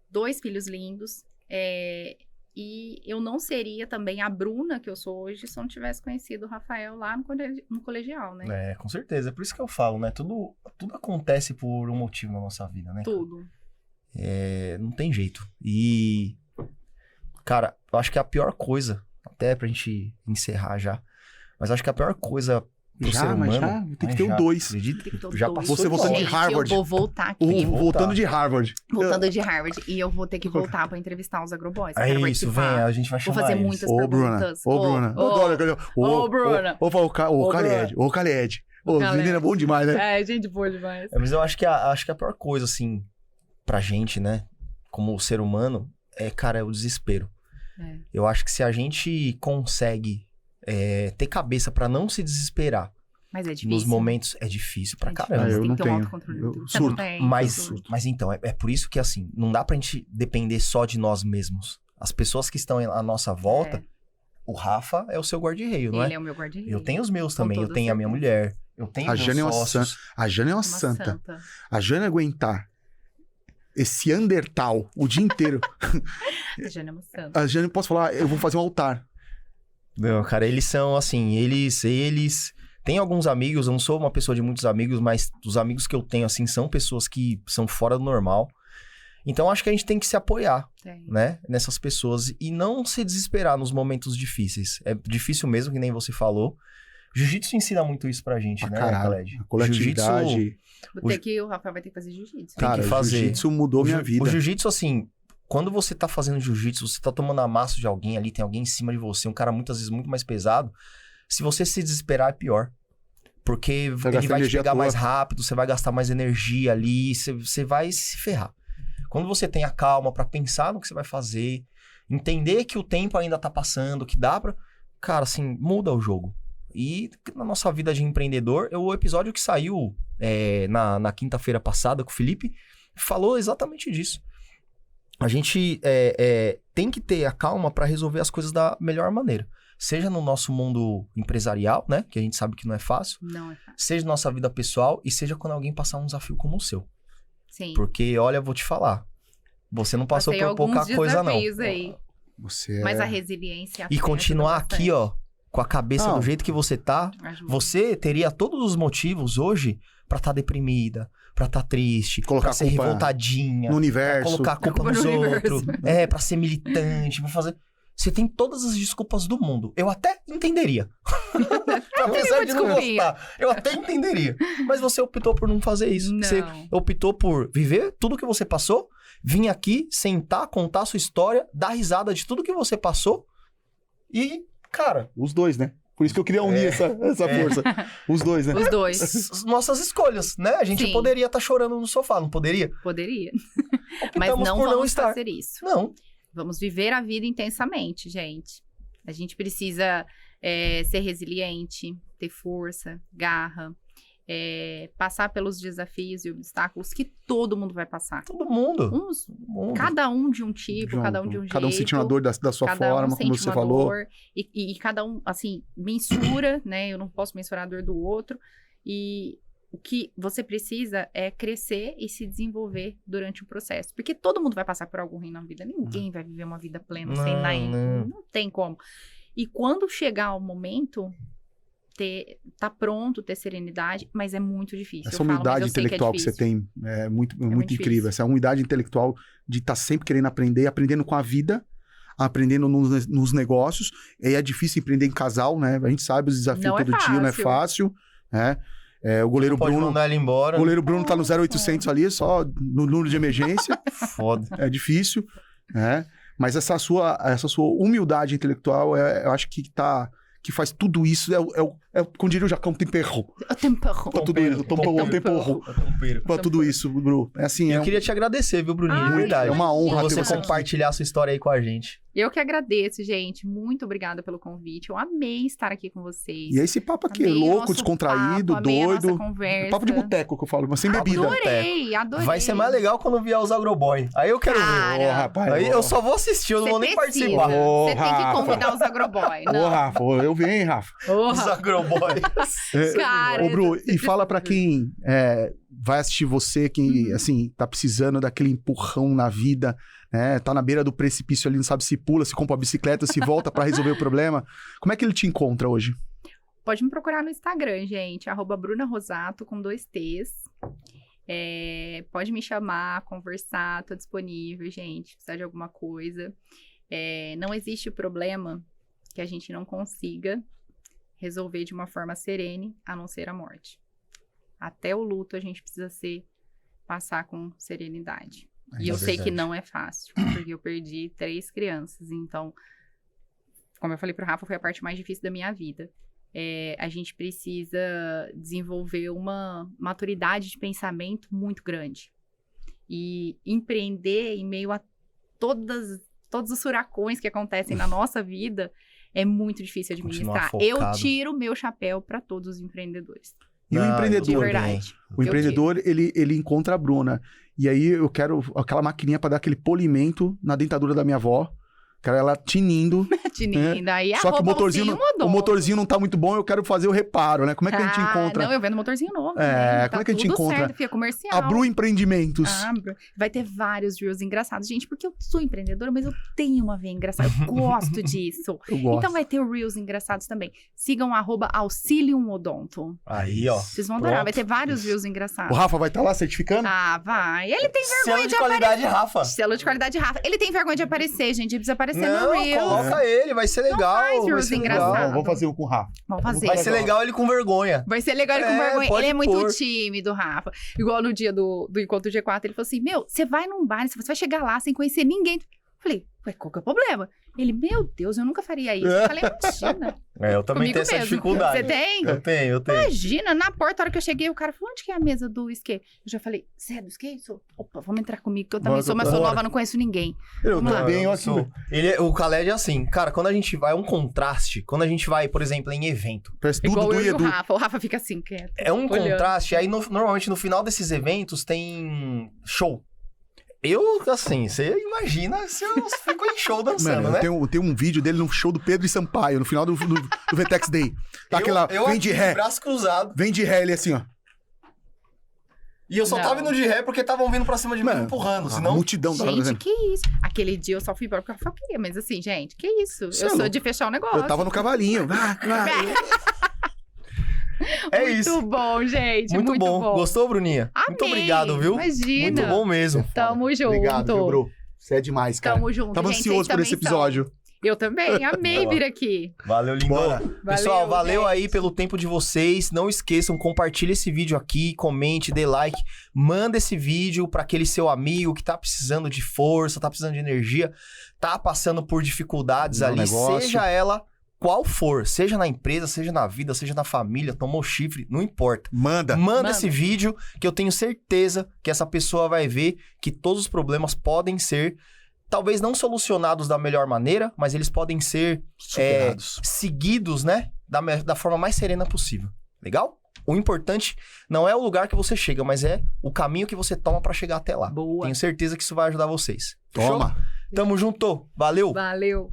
2 filhos lindos. E eu não seria também a Bruna que eu sou hoje se eu não tivesse conhecido o Rafael lá no colegial, né? Com certeza. É por isso que eu falo, né? Tudo acontece por um motivo na nossa vida, né? Tudo. Não tem jeito. E, cara, eu acho que a pior coisa, até pra gente encerrar já, mas acho que a pior coisa pro ser humano... Tem que ter o 2. Acredito, já passou. Você voltando de Gente, Harvard. eu vou voltar aqui. Voltando de Harvard. Voltando de Harvard. E eu vou ter que voltar pra entrevistar os agroboys. É isso, vem, a gente vai Vou chamar fazer eles. muitas Bruna. perguntas. Bruna. Bruna. O Khaled. Menina, bom demais, né? Gente boa demais. Mas eu acho que a pior coisa, assim, pra gente, né? Como ser humano, cara, é o desespero. Eu acho que se a gente consegue ter cabeça pra não se desesperar, mas é difícil. nos momentos, é difícil pra caramba. Eu tem não que ter um tenho. autocontrole. Eu Você não surto. tem? Mas então, é por isso que, assim, não dá pra gente depender só de nós mesmos. As pessoas que estão à nossa volta, o Rafa é o seu guarda-reio, não é? Ele é o meu guarda-reio. Eu tenho os meus Com também, eu toda tenho a minha certeza. mulher, eu tenho A meus Jane é uma sócios. santa. A Jane é uma santa. A Jane aguentar esse Undertal o dia inteiro. A Jane é uma santa. A Jane, posso falar, eu vou fazer um altar. Não, cara, eles são assim, eles... Tem alguns amigos, eu não sou uma pessoa de muitos amigos, mas os amigos que eu tenho, assim, são pessoas que são fora do normal. Então, acho que a gente tem que se apoiar, né, nessas pessoas e não se desesperar nos momentos difíceis. É difícil mesmo, que nem você falou. Jiu-jitsu ensina muito isso pra gente, né, Khaled? A coletividade. O Rafael vai ter que fazer jiu-jitsu. Cara, que fazer. O jiu-jitsu mudou minha vida. O jiu-jitsu, assim, quando você tá fazendo jiu-jitsu, você tá tomando amasso de alguém ali, tem alguém em cima de você, um cara muitas vezes muito mais pesado. Se você se desesperar, é pior. Porque ele vai te pegar mais rápido, você vai gastar mais energia ali, você vai se ferrar. Quando você tem a calma pra pensar no que você vai fazer, entender que o tempo ainda tá passando, que dá pra... Cara, assim, muda o jogo. E na nossa vida de empreendedor, o episódio que saiu na quinta-feira passada com o Felipe, falou exatamente disso. A gente tem que ter a calma pra resolver as coisas da melhor maneira. Seja no nosso mundo empresarial, né? Que a gente sabe que não é fácil. Não é fácil. Seja na nossa vida pessoal e seja quando alguém passar um desafio como o seu. Sim. Porque, olha, eu vou te falar. Você não passou Passei por pouca alguns coisa, não. desafios aí. Você Mas a resiliência... E continuar aqui, ó, com a cabeça do jeito que você tá, ajuda. você teria todos os motivos hoje pra estar deprimida, pra estar triste, Colocar pra ser a culpa revoltadinha, no universo. pra colocar a culpa Culpa nos no outros, universo. pra ser militante, pra fazer... Você tem todas as desculpas do mundo. Eu até entenderia. Apesar de não desculpinha. gostar, eu até entenderia. Mas você optou por não fazer isso. Não. Você optou por viver tudo que você passou, vir aqui, sentar, contar a sua história, dar risada de tudo que você passou e, cara... Os dois, né? Por isso que eu queria unir essa força. Os dois, né? Os dois. as nossas escolhas, né? A gente Sim. poderia estar chorando no sofá, não poderia? Poderia. Mas Optamos não por vamos estar. fazer isso. Não. Vamos viver a vida intensamente, gente. A gente precisa ser resiliente, ter força, garra, passar pelos desafios e obstáculos que todo mundo vai passar. Todo mundo. Cada um de um tipo, cada um de um jeito. Cada um sente uma dor da sua Cada forma, um como sente você uma falou. dor, e cada um, assim, mensura, né? Eu não posso mensurar a dor do outro. E o que você precisa é crescer e se desenvolver durante o processo. Porque todo mundo vai passar por algo ruim na vida. Ninguém vai viver uma vida plena sem Não, nada. não. Não tem como. E quando chegar o momento, tá pronto, ter serenidade, mas é muito difícil. Essa humildade intelectual que você tem é muito muito incrível. difícil. Essa humildade intelectual de estar sempre querendo aprender, aprendendo com a vida, aprendendo nos negócios. E aí é difícil empreender em casal, né? A gente sabe os desafios Não é todo dia, não é fácil, né? O goleiro Pode Bruno... mandar ele embora. O goleiro Bruno tá no 0800 ali, só no número de emergência. Foda. É difícil, né? Mas essa sua humildade intelectual, eu acho que faz tudo isso. Como diria o Jacão, temperro. O tempo. Pra tudo isso. Temperro. Pra tudo isso, Bruno. É assim, Eu queria te agradecer, viu, Bruninho? De Ai, verdade. é uma honra Você ter você aqui. compartilhar a sua história aí com a gente. Eu que agradeço, gente. Muito obrigada pelo convite. Eu amei estar aqui com vocês. E esse papo aqui, Amei o louco, nosso descontraído, papo, amei a nossa doido. conversa. Papo de boteco que eu falo, mas sem bebida. Adorei. Vai ser mais legal quando vier os Agroboy. Aí eu quero Cara, ver. Ô, rapaz. Aí eu só vou assistir, eu não Você vou nem precisa. participar. Ô, Você tem que Rafa. convidar os agroboy. Ô, Não. Rafa, eu venho, hein, Rafa. Ô, Os Rafa. Agroboy. Cara, Ô, Bru, você e fala pra quem vai assistir você, quem, assim, tá precisando daquele empurrão na vida, né? Tá na beira do precipício ali, não sabe se pula, se compra uma bicicleta, se volta pra resolver o problema. Como é que ele te encontra hoje? Pode me procurar no Instagram, gente. @BrunaRosato, com 2 T's. Pode me chamar, conversar, tô disponível, gente. Se precisar de alguma coisa. Não existe problema que a gente não consiga resolver de uma forma serene, a não ser a morte. Até o luto a gente precisa passar com serenidade. E eu sei que não é fácil, porque eu perdi 3 crianças. Então, como eu falei pro Rafa, foi a parte mais difícil da minha vida. A gente precisa desenvolver uma maturidade de pensamento muito grande. E empreender em meio a todos os furacões que acontecem na nossa vida é muito difícil administrar. Continuar focado. Eu tiro o meu chapéu para todos os empreendedores. E o Não, De empreendedor? verdade. O empreendedor, ele encontra a Bruna. E aí eu quero aquela maquininha pra dar aquele polimento na dentadura da minha avó. Quero ela tinindo. Tinindo. Aí Só que o motorzinho, mudou. o motorzinho não tá muito bom, eu quero fazer o reparo, né? Como é que a gente encontra? Não, eu vendo motorzinho novo. É, né? como é que a gente tudo encontra? Certo, filha, comercial. A Bru Empreendimentos. Vai ter vários reels engraçados. Gente, porque eu sou empreendedora, mas eu tenho uma veia engraçada. Eu gosto disso. Eu gosto. Então vai ter reels engraçados também. Sigam @auxiliumodonto. Aí, ó. Vocês vão adorar. Pronto. Vai ter vários reels O engraçados. Rafa vai estar lá certificando? Vai. Ele tem Selo vergonha de de qualidade, Rafa. Selo de qualidade, Rafa. Ele tem vergonha de aparecer, gente. Ele precisa aparecer no Não, Reels. coloca ele, vai ser legal. faz Vai reels ser engraçados. legal. Vamos fazer um com o Rafa. Vamos fazer. Vai ser legal ele com vergonha. Vai ser legal ele com É, vergonha. pode Ele é muito pôr. tímido, Rafa. Igual no dia do encontro G4, ele falou assim, meu, você vai num bar, você vai chegar lá sem conhecer ninguém. Eu falei, ué, qual que é o problema? Ele, meu Deus, eu nunca faria isso. Eu falei, imagina. Eu também Comigo tenho essa mesmo. dificuldade. Você tem? Eu tenho. Imagina, na porta, a hora que eu cheguei, o cara falou, onde que é a mesa do skate? Eu já falei, você é do skate? Sou. Opa, vamos entrar comigo, que eu também Bora, sou, mas sou bora. nova, não conheço ninguém. Eu Vamos lá. também, Eu ó, aqui. sou. O Khaled é assim, cara, quando a gente vai, é um contraste. Quando a gente vai, por exemplo, em evento, Parece tudo Igual do eu e o Edu. Rafa. O Rafa fica assim, quieto. é um Olhando. contraste. Aí, normalmente, no final desses eventos, tem show. Eu, assim, você imagina se eu fico em show dançando, Mano, né? eu tenho um vídeo dele no show do Pedro e Sampaio, no final do VTEX Day. Tá aquela, eu vem de aqui, ré, braço cruzado. vem de ré, ele assim, ó. E eu só tava indo de ré porque estavam vindo pra cima de mim Mano, empurrando, a senão... multidão tava Gente, fazendo. que isso? Aquele dia eu só fui embora porque a queria, mas assim, gente, que isso? Cê eu é sou louco. de fechar o negócio. Eu tava no cavalinho. É muito isso. bom, gente. Muito bom. Gostou, Bruninha? Amei. Muito obrigado, viu? Imagina. Muito bom mesmo. Tamo junto. Obrigado, viu, bro? Você é demais, cara. Tamo junto. Tava gente, ansioso vocês por esse também são. episódio. Eu também. Amei Boa. vir aqui. Valeu, lindona. Bora. Pessoal, valeu gente. aí pelo tempo de vocês. Não esqueçam, compartilhe esse vídeo aqui, comente, dê like, manda esse vídeo para aquele seu amigo que tá precisando de força, tá precisando de energia, tá passando por dificuldades No ali, negócio. seja ela qual for, seja na empresa, seja na vida, seja na família, tomou chifre, não importa. Manda. Manda esse vídeo que eu tenho certeza que essa pessoa vai ver que todos os problemas podem ser, talvez não solucionados da melhor maneira, mas eles podem ser Superados. seguidos, né? Da forma mais serena possível. Legal? O importante não é o lugar que você chega, mas é o caminho que você toma pra chegar até lá. Boa. Tenho certeza que isso vai ajudar vocês. Fechou? Toma. Tamo junto. Valeu. Valeu.